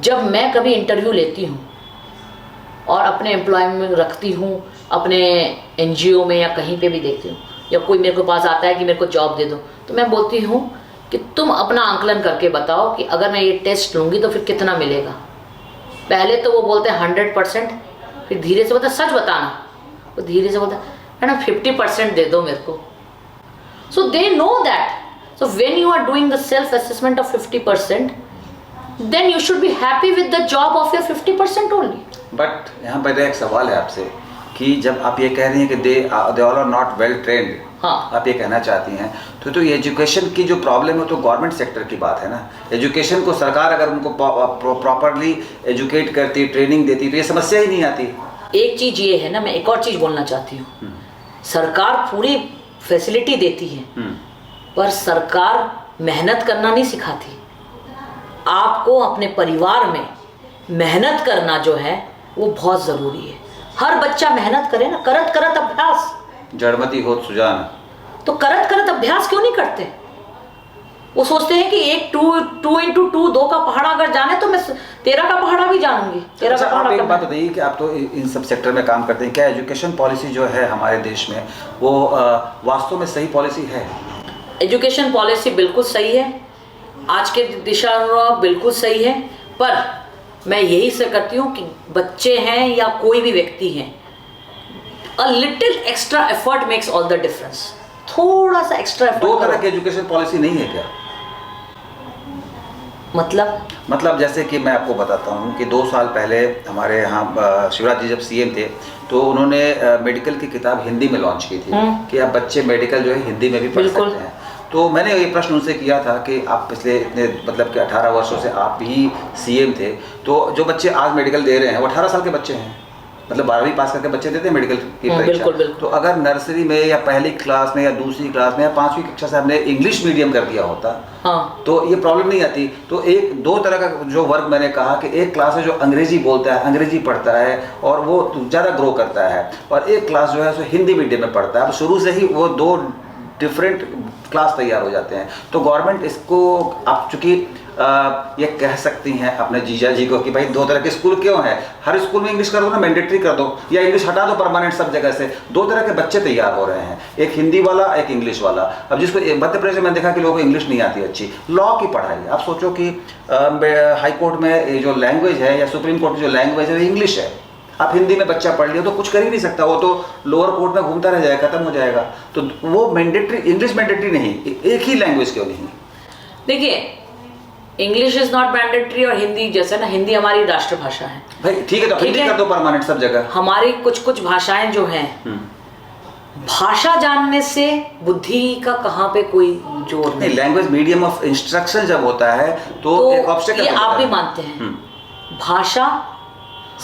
जब मैं कभी इंटरव्यू लेती हूँ और अपने एम्प्लॉय में रखती हूँ, अपने NGO में या कहीं पे भी देखती हूँ, या कोई मेरे को पास आता है कि मेरे को जॉब दे दो, तो मैं बोलती हूँ कि तुम अपना आंकलन करके बताओ कि अगर मैं ये टेस्ट लूँगी तो फिर कितना मिलेगा। पहले तो वो बोलते हैं 100%, फिर धीरे से बोलते सच बताना, वो धीरे से बोलता मैडम 50% दे दो मेरे को। So they know that. So when you are doing the self assessment of 50%, then you should be happy with the job of your 50% only. But यहाँ पर एक सवाल है आपसे कि जब आप ये कह रही हैं कि they all are not well trained, हाँ, आप ये कहना चाहती हैं, तो ये एजुकेशन की जो प्रॉब्लम है तो गवर्नमेंट सेक्टर की बात है ना। एजुकेशन को सरकार अगर उनको प्रॉपरली एजुकेट करती, ट्रेनिंग देती, तो ये समस्या ही नहीं आती। एक चीज़ ये है ना, मैं एक और चीज़ बोलना चाहती हूँ। सरकार पूरी फैसिलिटी देती है, पर सरकार मेहनत करना नहीं सिखाती। आपको अपने परिवार में मेहनत करना जो है वो बहुत ज़रूरी है। हर बच्चा मेहनत करे ना, करत करत अभ्यास जड़मती होत सुजान। तो करत करत अभ्यास क्यों नहीं करते? वो सोचते हैं कि एक 2 into 2 2 का पहाड़ा अगर जाने तो मैं 13 का पहाड़ा भी जानूंगी। 13 का पहाड़ा। आप एक बात बताइए कि आप तो इन सब सेक्टर में काम करते हैं, क्या एजुकेशन पॉलिसी जो है हमारे देश में वो वास्तव में सही पॉलिसी है? एजुकेशन पॉलिसी बिल्कुल सही है, आज के दिशा बिल्कुल सही है, पर मैं यही से करती हूँ कि बच्चे हैं या कोई भी व्यक्ति हैं, a little extra effort makes all the difference. थोड़ा सा एक्स्ट्रा एफर्ट। दो तरह की एजुकेशन पॉलिसी नहीं है क्या? मतलब जैसे कि मैं आपको बताता हूँ कि 2 साल पहले हमारे यहाँ शिवराज जी जब सीएम थे तो उन्होंने मेडिकल की किताब हिंदी में लॉन्च की थी कि अब बच्चे मेडिकल जो है हिंदी में भी पढ़ सकते हैं। तो मैंने ये प्रश्न उनसे किया था कि आप पिछले इतने मतलब कि 18 वर्षों से आप ही सीएम थे, तो जो बच्चे आज मेडिकल दे रहे हैं वो 18 साल के बच्चे हैं, मतलब 12वीं पास करके बच्चे देते हैं मेडिकल की परीक्षा। बिल्कुल। तो अगर नर्सरी में या पहली क्लास में या दूसरी क्लास में या 5वीं कक्षा से हमने इंग्लिश मीडियम कर दिया होता तो ये प्रॉब्लम नहीं आती। तो एक दो तरह का जो वर्ग मैंने कहा कि एक क्लास है जो अंग्रेजी बोलता है, अंग्रेजी पढ़ता है और वो ज़्यादा ग्रो करता है, और एक क्लास जो है सो हिंदी मीडियम में पढ़ता है। अब शुरू से ही वो 2 डिफरेंट क्लास तैयार हो जाते हैं। तो गवर्नमेंट इसको आप चूँकि ये कह सकती हैं अपने जीजा जी को कि भाई 2 तरह के स्कूल क्यों है, हर स्कूल में इंग्लिश कर दो ना, मैंडेटरी कर दो, या इंग्लिश हटा दो परमानेंट सब जगह से। 2 तरह के बच्चे तैयार हो रहे हैं, एक हिंदी वाला एक इंग्लिश वाला। अब जिसको मध्य प्रदेश में मैंने देखा कि लोगों को इंग्लिश नहीं आती अच्छी। लॉ की पढ़ाई, आप सोचो कि हाई कोर्ट में जो लैंग्वेज है या सुप्रीम कोर्ट की जो लैंग्वेज है वो इंग्लिश है। आप हिंदी में बच्चा पढ़ लिया तो कुछ कर ही नहीं सकता, वो तो लोअर कोर्ट में घूमता रह जाएगा, खत्म हो जाएगा। तो वो मैंडेटरी, इंग्लिश मैंडेटरी नहीं, एक ही लैंग्वेज क्यों नहीं? देखिए, इंग्लिश इज नॉट मैंडेटरी और हिंदी जैसे ना, हिंदी हमारी राष्ट्रभाषा है भाई, ठीक है, तो हिंदी कर दो परमानेंट सब जगह। हमारी कुछ भाषाएं जो हैं, भाषा जानने से बुद्धि का कहाँ पे कोई जोर नहीं। लैंग्वेज मीडियम ऑफ इंस्ट्रक्शन जब होता है तो एक ऑब्स्टेकल ये आप भी मानते हैं, भाषा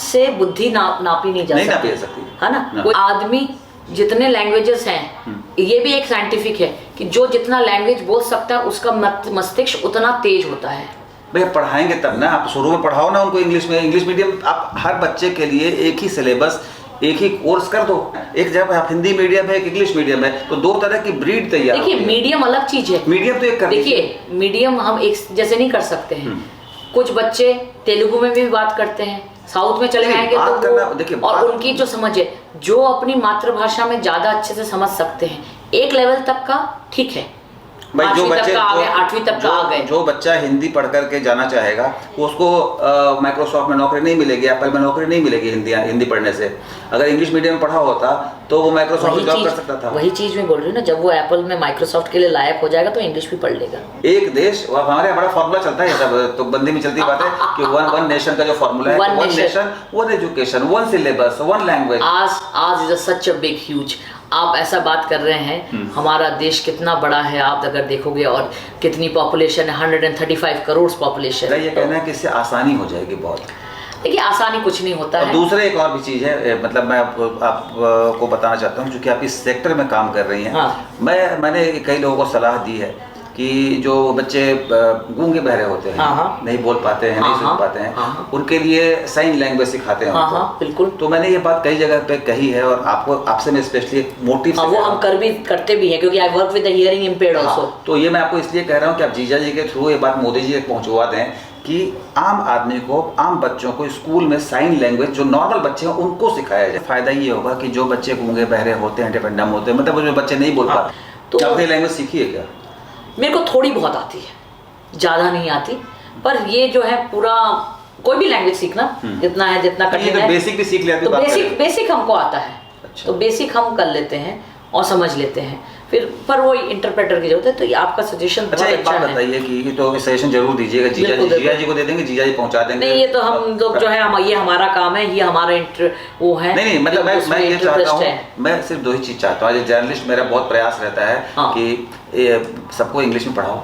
से बुद्धि नापी नहीं जा सकती, है ना? कोई आदमी जितने लैंग्वेजेस हैं, ये भी एक साइंटिफिक है कि जो जितना लैंग्वेज बोल सकता है उसका मस्तिष्क उतना तेज होता है। भैया पढ़ाएंगे तब ना, आप शुरू में पढ़ाओ ना उनको इंग्लिश में। इंग्लिश मीडियम आप हर बच्चे के लिए एक ही सिलेबस, एक ही कोर्स कर दो। एक जब आप हिंदी मीडियम है, एक इंग्लिश मीडियम है, तो 2 तरह की ब्रीड तैयार। देखिए, मीडियम अलग चीज है। मीडियम तो एक कर, देखिए मीडियम हम एक जैसे नहीं कर सकते हैं। कुछ बच्चे तेलुगु में भी बात करते हैं, साउथ में चले जाएंगे तो वो, और उनकी जो समझ है, जो अपनी मातृभाषा में ज्यादा अच्छे से समझ सकते हैं, एक लेवल तक का ठीक है, भाई जो बच्चे 8वीं तक का आ गए। जो बच्चा हिंदी पढ़ करके जाना चाहेगा उसको माइक्रोसॉफ्ट में नौकरी नहीं मिलेगी, एप्पल में नौकरी नहीं मिलेगी हिंदी पढ़ने से। अगर इंग्लिश मीडियम में पढ़ा होता तो वो माइक्रोसॉफ्ट में जॉब कर सकता था। वही चीज मैं बोल रही हूँ ना, जब वो एप्पल में माइक्रोसॉफ्ट के लिए लायक हो जाएगा तो इंग्लिश भी पढ़ लेगा। एक देश, हमारे बड़ा फॉर्मूला चलता है सब, तो बंदी में चलती बात है कि वन नेशन का जो फॉर्मूला है, one nation, one education, one syllabus, one language. आज is such a big huge. आप ऐसा बात कर रहे हैं, हमारा देश कितना बड़ा है आप अगर देखोगे, और कितनी पॉपुलेशन है, 135 करोड़ पॉपुलेशन। ये कहना है कि इससे आसानी हो जाएगी बहुत। देखिए, आसानी कुछ नहीं होता है। दूसरा एक और भी चीज़ है, मतलब मैं आपको बताना चाहता हूँ, क्योंकि आप इस सेक्टर में काम कर रही हैं। हाँ। मैंने कई लोगों को सलाह दी है कि जो बच्चे गूंगे बहरे होते हैं, हाँ। नहीं बोल पाते हैं, नहीं सुन पाते हैं, उनके लिए साइन लैंग्वेज सिखाते हैं। हाँ, बिल्कुल। तो मैंने ये बात कई जगह पे कही है, और आपसे मैं स्पेशली मोटिव वो हम करते भी हैं, क्योंकि I work with the hearing impaired also. तो ये मैं आपको इसलिए कह रहा हूँ कि आप जीजा जी के थ्रू ये बात मोदी जी तक पहुँचवा दें कि आम आदमी को, आम बच्चों को स्कूल में साइन लैंग्वेज, जो नॉर्मल बच्चे हैं उनको सिखाया जाए। फायदा ये होगा कि जो बच्चे गूंगे बहरे होते हैं, डिपेंडम होते हैं, मतलब जो बच्चे नहीं बोल पाते, तो अपनी लैंग्वेज सीखी है क्या? मेरे को थोड़ी बहुत आती है, ज़्यादा नहीं आती, पर ये जो है पूरा कोई भी लैंग्वेज सीखना जितना है, जितना कठिन है, बेसिक भी सीख लेते हैं, तो बेसिक हमको आता है। अच्छा। तो बेसिक हम कर लेते हैं और समझ लेते हैं, फिर पर वो इंटरप्रेटर की जरूरत है। तो ये आपका सजेशन अच्छा, एक बात बताइए कि तो सजेशन जरूर दीजिएगा, जीजा जी को दे देंगे, जीजा जी पहुंचा देंगे। नहीं, ये तो हम लोग जो है, ये हमारा काम है, ये हमारा वो है। नहीं, मतलब मैं ये चाहता हूँ, मैं सिर्फ 2 ही चीज चाहता हूँ। जर्नलिस्ट मेरा बहुत प्रयास रहता है कि सबको इंग्लिश में पढ़ाओ,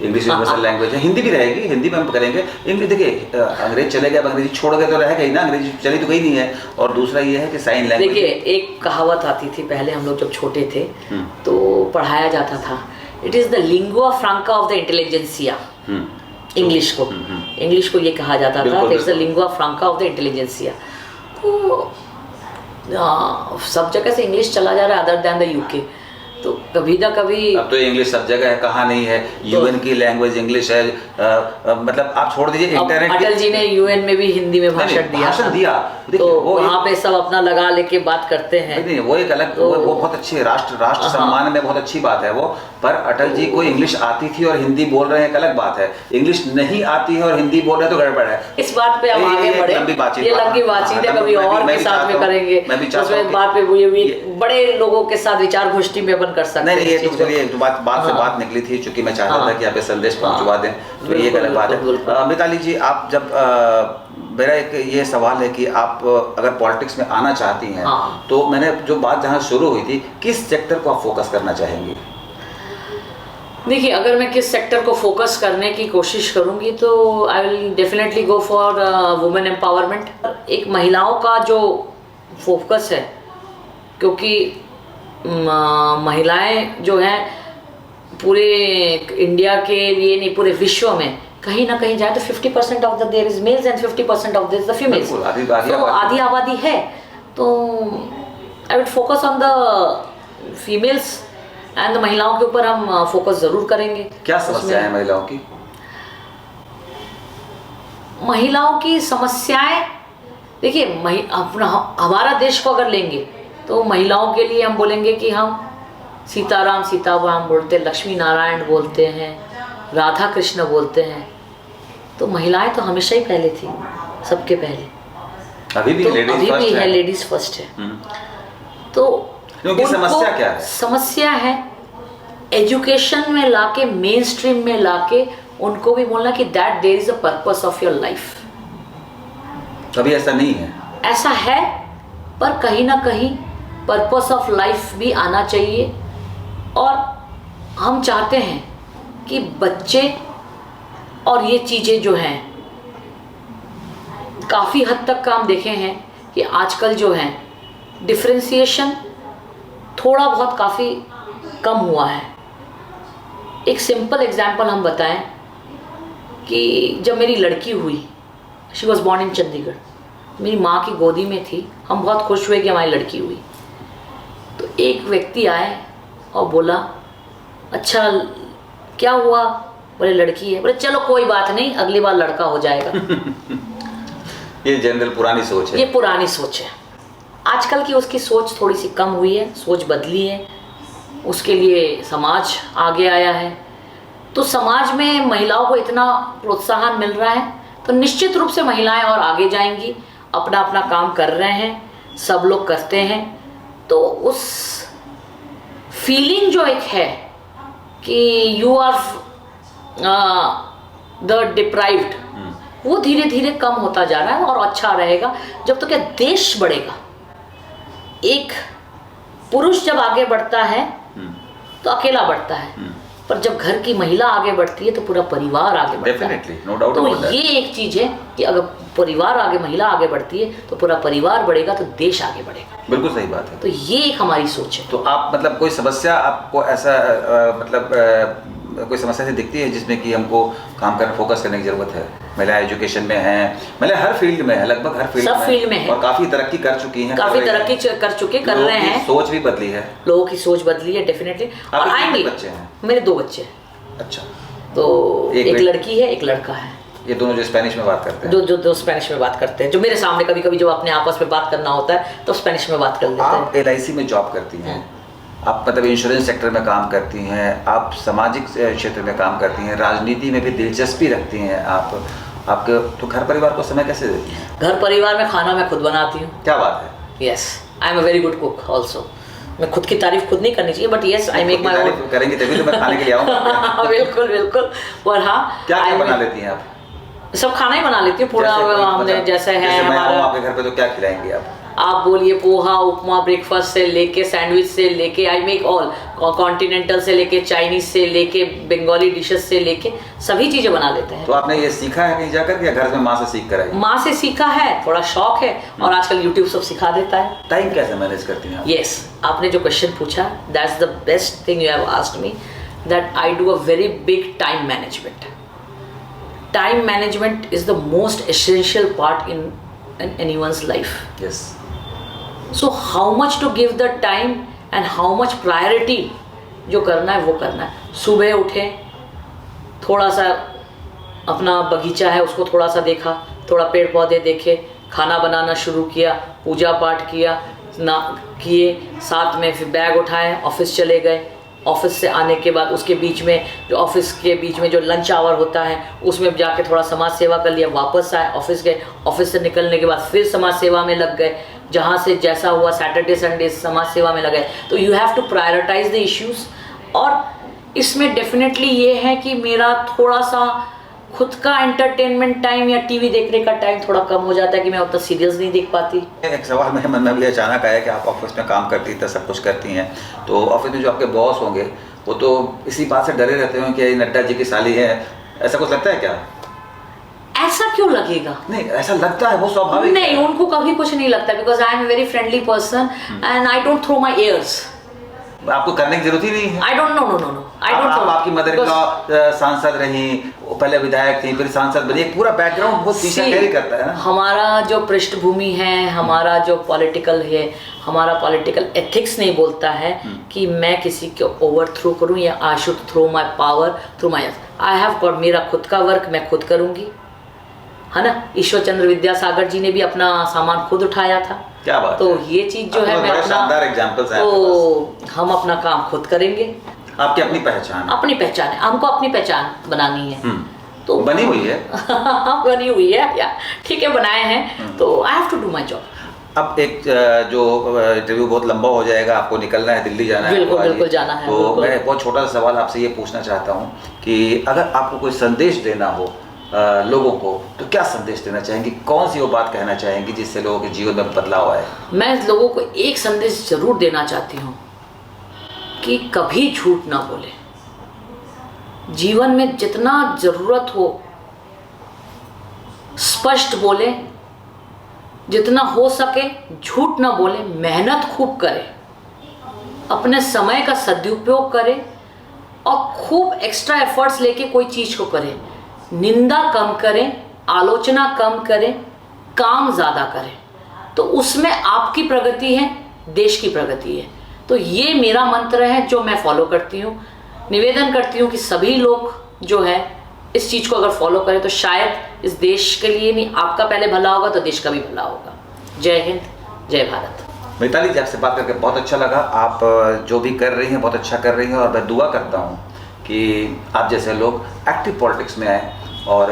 इंग्लिश यूनिवर्सल लैंग्वेज है, हिंदी भी रहेगी, हिंदी में हम करेंगे। इंग्लिश देखिए, अंग्रेज चले गए, अब अंग्रेजी छोड़ गए तो रहेगा ही ना, अंग्रेजी चली तो कहीं नहीं है। और दूसरा ये है कि साइन लैंग्वेज, देखिए एक कहावत आती थी पहले, हम लोग जब छोटे थे तो पढ़ाया जाता था, it is the lingua Franca of the intelligentsia. English को ये कहा जाता था, it's the lingua Franca of the intelligentsia. तो सब जगह से इंग्लिश चला जा रहा है, अदर देन द यूके। तो कभी ना कभी अब तो इंग्लिश सब जगह है, कहाँ नहीं है। यूएन की लैंग्वेज इंग्लिश है। मतलब आप छोड़ दीजिए इंटरनेट। अटल जी ने यूएन में भी हिंदी में भाषण दिया। तो वहाँ पे सब अपना लगा लेके बात करते हैं। नहीं, वो एक अलग, वो बहुत अच्छी है, राष्ट्र सम्मान में बहुत अच्छी बात है वो। पर अटल जी को इंग्लिश आती थी और हिंदी बोल रहे हैं, एक अलग बात है। इंग्लिश नहीं आती है और हिंदी बोल रहे हैं तो गड़बड़ है। इस बात पे हम आगे बढ़े, ये लंबी बातचीत है, कभी और के साथ में करेंगे। उसमें बात पे बड़े लोगों के साथ विचार गोष्ठी में अपन कर सकते हैं। नहीं, चलिए बात से बात निकली थी, चूंकि मैं चाहता था कि आप ये संदेश पहुंचवा दें, तो ये एक अलग बात है। मिताली जी, आप जब मेरा एक ये सवाल है कि आप अगर पॉलिटिक्स में आना चाहती हैं, तो मैंने जो बात जहाँ शुरू हुई थी, किस सेक्टर को आप फोकस करना चाहेंगी? देखिए, अगर मैं किस सेक्टर को फोकस करने की कोशिश करूंगी तो I will definitely go for women empowerment. एक महिलाओं का जो फोकस है, क्योंकि महिलाएं जो हैं पूरे इंडिया के लिए नहीं, पूरे विश्व में कहीं ना कहीं जाए तो 50% of the there is males and 50% of there is the females. तो आधी आबादी है, तो I would focus on the females and महिलाओं के ऊपर हम फोकस जरूर करेंगे। क्या समस्या है महिलाओं की? महिलाओं की समस्याएं, देखिए, हमारा देश को अगर लेंगे तो महिलाओं के लिए हम बोलेंगे कि हम सीताराम सीताराम बोलते हैं, लक्ष्मी नारायण बोलते हैं, राधा कृष्ण बोलते हैं। तो महिलाएं तो हमेशा ही पहले थी, सबके पहले। अभी भी तो लेडीज अभी भी है, लेडीज फर्स्ट है। तो उनकी समस्या क्या है? समस्या है एजुकेशन में लाके, मेन स्ट्रीम में लाके उनको भी बोलना कि that there is a purpose of your life. कभी ऐसा नहीं है? ऐसा है, पर कहीं ना कहीं पर्पस ऑफ लाइफ भी आना चाहिए। और हम चाहते हैं कि बच्चे और ये चीज़ें जो हैं, काफ़ी हद तक का हम देखे हैं कि आजकल जो है डिफ्रेंसिएशन थोड़ा बहुत काफ़ी कम हुआ है। एक सिंपल एग्जांपल हम बताएं कि जब मेरी लड़की हुई, she was born in Chandigarh, मेरी माँ की गोदी में थी, हम बहुत खुश हुए कि हमारी लड़की हुई। तो एक व्यक्ति आए और बोला, अच्छा क्या हुआ? बोले लड़की है। बोले चलो कोई बात नहीं, अगली बार लड़का हो जाएगा। ये जनरल पुरानी सोच है। ये पुरानी सोच है। आजकल की उसकी सोच थोड़ी सी कम हुई है, सोच बदली है, उसके लिए समाज आगे आया है। तो समाज में महिलाओं को इतना प्रोत्साहन मिल रहा है, तो निश्चित रूप से महिलाएं और आगे जाएंगी। अपना अपना काम कर रहे हैं, सब लोग करते हैं, तो उस फीलिंग जो एक है कि यू आर द डिप्राइव्ड, वो धीरे धीरे कम होता जा रहा है और अच्छा रहेगा जब तक देश बढ़ेगा। एक पुरुष जब आगे बढ़ता है तो अकेला बढ़ता है, पर जब घर की महिला आगे बढ़ती है तो पूरा परिवार आगे बढ़ता है। no doubt तो about that. ये एक चीज है कि अगर परिवार आगे, महिला आगे बढ़ती है तो पूरा परिवार बढ़ेगा, तो देश आगे बढ़ेगा। बिल्कुल सही बात है। तो ये एक हमारी सोच है। तो आप मतलब कोई समस्या आपको ऐसा कोई समस्या से दिखती है जिसमें कि हमको काम करने, फोकस करने की जरूरत है? महिला एजुकेशन में है, महिला हर फील्ड में है, लगभग हर फील्ड सब फील्ड में है, और काफी तरक्की कर चुकी हैं, काफी तरक्की कर रहे हैं। सोच भी बदली है, लोगों की सोच बदली है डेफिनेटली। और आएंगे। बच्चे हैं? मेरे 2 बच्चे हैं। अच्छा। तो एक लड़की है, एक लड़का है। ये दोनों जो स्पेनिश में बात करते हैं? जो स्पेनिश में बात करते हैं, जो मेरे सामने कभी कभी जब अपने आपस में बात करना होता है तो स्पेनिश में बात कर लेते हैं। आप LIC में जॉब करती हैं, आप मतलब इंश्योरेंस सेक्टर में काम करती हैं, आप सामाजिक क्षेत्र में काम करती हैं, राजनीति में भी दिलचस्पी रखती हैं आपके, तो घर परिवार को समय कैसे देती हैं? घर परिवार में खाना मैं खुद बनाती हूँ। क्या बात है! Yes, I am a very good cook also. मैं खुद की तारीफ खुद नहीं करनी चाहिए, but yes I make my own. करेंगे तभी तो मैं खाने के लिए आऊँगा। बिल्कुल बिल्कुल। और हाँ, क्या बना लेती हैं आप? सब खाना ही बना लेती हूँ पूरा। हमने जैसे है हमारा, आपके घर पे तो क्या खिलाएंगे आप बोलिए, पोहा, उपमा, ब्रेकफास्ट से लेके सैंडविच से लेके, आई मेक ऑल, कॉन्टिनेंटल से लेके चाइनीज से लेके बंगाली डिशेस से लेके सभी चीजें बना लेते हैं। तो आपने ये सीखा है कहीं जाकर या घर में माँ से सीख कर आई? माँ से सीखा है, थोड़ा शौक है, और आजकल यूट्यूब सब सिखा देता है। टाइम कैसे मैनेज करती हैं? यस, आपने जो क्वेश्चन पूछा, that's the best thing you have asked me, that I do a very big time management. Time management is the most essential part in anyone's life. Yes. So how much to give the time and how much priority जो करना है वो करना है। सुबह उठे, थोड़ा सा अपना बगीचा है उसको थोड़ा सा देखा, थोड़ा पेड़ पौधे देखे, खाना बनाना शुरू किया, पूजा पाठ किया ना किए, साथ में फिर बैग उठाए, ऑफिस चले गए। ऑफिस से आने के बाद उसके बीच में जो ऑफिस के बीच में जो लंच आवर होता है उसमें जाके थोड़ा समाज सेवा कर लिया, वापस आए, ऑफिस गए, ऑफिस से निकलने के बाद फिर समाज सेवा में लग गए, जहाँ से जैसा हुआ सैटरडे संडे समाज सेवा में लगे। तो you have to prioritise the issues. और इसमें डेफिनेटली ये है कि मेरा थोड़ा सा खुद का एंटरटेनमेंट टाइम या टीवी देखने का टाइम थोड़ा कम हो जाता है कि मैं उतना सीरियल्स नहीं देख पाती। एक सवाल मेरे मन में भी अचानक आया कि आप ऑफिस में काम करती हैं, सब कुछ करती हैं, तो ऑफिस में जो आपके बॉस होंगे वो तो इसी बात से डरे रहते होंगे कि नड्डा जी की साली है, ऐसा कुछ लगता है क्या? ऐसा क्यों लगेगा? नहीं, ऐसा लगता है, वो स्वाभाविक नहीं, उनको कभी कुछ नहीं लगता, because I am very friendly person and I don't throw my airs. आपको करने की जरूरत ही नहीं है। I don't know, no I don't know. आपकी मदर इन लॉ सांसद रही, पहले विधायक थी, फिर सांसद बनी, एक पूरा बैकग्राउंड बहुत पीछे कैरी करता है ना। हमारा जो पृष्ठभूमि है, हमारा जो पॉलिटिकल है, हमारा पॉलिटिकल एथिक्स नहीं बोलता है कि मैं किसी को ओवरथ्रो करूं या I should throw my power through my, I have got मेरा खुद का वर्क मैं खुद करूंगी, है ना। ईश्वर चंद्र विद्यासागर जी ने भी अपना सामान खुद उठाया था। क्या बात तो है? ये चीज जो है मैं अपना, शानदार एग्जांपल्स हैं तो हम अपना काम खुद करेंगे। आपकी अपनी पहचान है। अपनी पहचान है, हमको अपनी पहचान बनानी है। तो बनी हुई है। बनी हुई है या ठीक है, बनाए हैं, तो I have to do my job. अब एक जो इंटरव्यू बहुत लंबा हो जाएगा, आपको निकलना है, दिल्ली जाना है। बिल्कुल जाना है। तो मैं एक बहुत छोटा सा सवाल आपसे ये पूछना चाहता हूँ कि अगर आपको कोई संदेश देना हो लोगों को, तो क्या संदेश देना चाहेंगी? कौन सी वो बात कहना चाहेंगी जिससे लोगों के जीवन में बदलाव आए? मैं लोगों को एक संदेश जरूर देना चाहती हूँ कि कभी झूठ ना बोले। जीवन में जितना जरूरत हो स्पष्ट बोले, जितना हो सके झूठ ना बोले, मेहनत खूब करें, अपने समय का सदुपयोग करें और खूब एक्स्ट्रा एफर्ट्स लेके कोई चीज को करें। निंदा कम करें, आलोचना कम करें, काम ज़्यादा करें, तो उसमें आपकी प्रगति है, देश की प्रगति है। तो ये मेरा मंत्र है जो मैं फॉलो करती हूँ। निवेदन करती हूँ कि सभी लोग जो है इस चीज़ को अगर फॉलो करें तो शायद इस देश के लिए नहीं, आपका पहले भला होगा तो देश का भी भला होगा। जय हिंद, जय भारत। मिताली जी, आपसे बात करके बहुत अच्छा लगा। आप जो भी कर रही हैं बहुत अच्छा कर रही हैं, और मैं दुआ करता हूँ कि आप जैसे लोग एक्टिव पॉलिटिक्स में आए और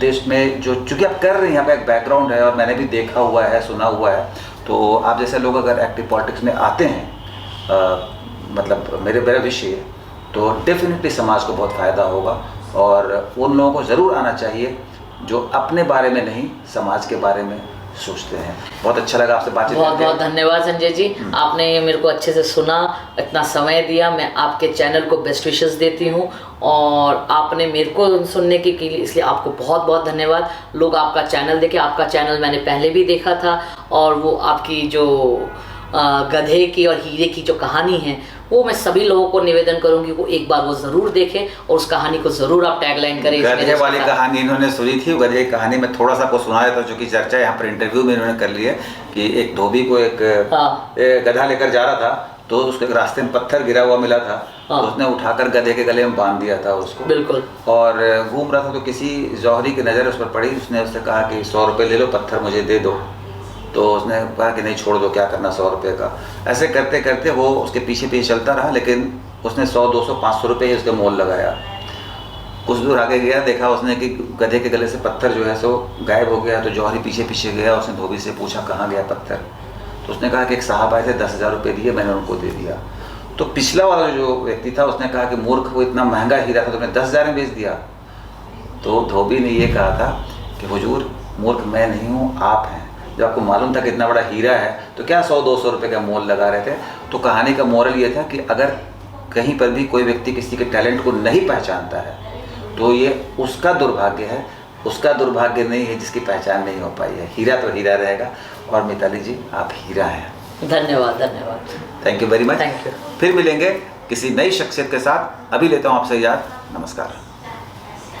देश में जो चूँकि आप कर रही हैं, यहाँ पे एक बैकग्राउंड है और मैंने भी देखा हुआ है, सुना हुआ है, तो आप जैसे लोग अगर एक्टिव पॉलिटिक्स में आते हैं, मतलब मेरा विषय है, तो डेफिनेटली समाज को बहुत फ़ायदा होगा। और उन लोगों को ज़रूर आना चाहिए जो अपने बारे में नहीं, समाज के बारे में सोचते हैं। बहुत अच्छा लगा आपसे बातचीत करके। बहुत धन्यवाद संजय जी, आपने मेरे को अच्छे से सुना, इतना समय दिया। मैं आपके चैनल को बेस्ट विशेस देती हूँ और आपने मेरे को सुनने के लिए, इसलिए आपको बहुत बहुत धन्यवाद। लोग आपका चैनल देखें, आपका चैनल मैंने पहले भी देखा था, और वो आपकी जो गधे की और हीरे की जो कहानी है वो मैं सभी लोगों को निवेदन करूंगी वो एक बार वो जरूर देखें और उस कहानी को जरूर आप टैगलाइन करें। गधे वाली कहानी इन्होंने सुनी थी, गधे की कहानी में थोड़ा सा आपको सुनाया था, जो कि चर्चा यहाँ पर इंटरव्यू में इन्होंने कर ली है कि एक धोबी को एक गधा लेकर जा रहा था, तो उसके रास्ते में पत्थर गिरा हुआ मिला था, तो उसने उठाकर गधे के गले में बांध दिया था उसको। बिल्कुल। और घूम रहा था तो किसी जौहरी की नज़र उस पर पड़ी, उसने उससे कहा कि 100 रुपये ले लो, पत्थर मुझे दे दो। तो उसने कहा कि नहीं, छोड़ दो, क्या करना 100 रुपये का। ऐसे करते करते वो उसके पीछे पीछे चलता रहा, लेकिन उसने 100, 200, 500 रुपये ही उसका मोल लगाया। कुछ दूर आगे गया, देखा उसने कि गधे के गले से पत्थर जो है सो गायब हो गया। तो जौहरी पीछे पीछे गया, उसने धोबी से पूछा कहाँ गया पत्थर। तो उसने कहा कि एक साहब आए थे, 10,000 रुपये दिए, मैंने उनको दे दिया। तो पिछला वाला जो व्यक्ति था उसने कहा कि मूर्ख, वो इतना महंगा हीरा था, तुमने 10,000 में बेच दिया। तो धोबी ने ये कहा था कि हुजूर, मूर्ख मैं नहीं हूँ, आप हैं। जब आपको मालूम था कि इतना बड़ा हीरा है तो क्या 100-200 रुपये का मोल लगा रहे थे। तो कहानी का मोरल ये था कि अगर कहीं पर भी कोई व्यक्ति किसी के टैलेंट को नहीं पहचानता है तो ये उसका दुर्भाग्य है, उसका दुर्भाग्य नहीं है जिसकी पहचान नहीं हो पाई है। हीरा तो हीरा रहेगा, और मिताली जी आप हीरा हैं। धन्यवाद, धन्यवाद, thank you very much. Thank you. फिर मिलेंगे किसी नई शख्सियत के साथ। अभी लेता हूँ आपसे याद। नमस्कार।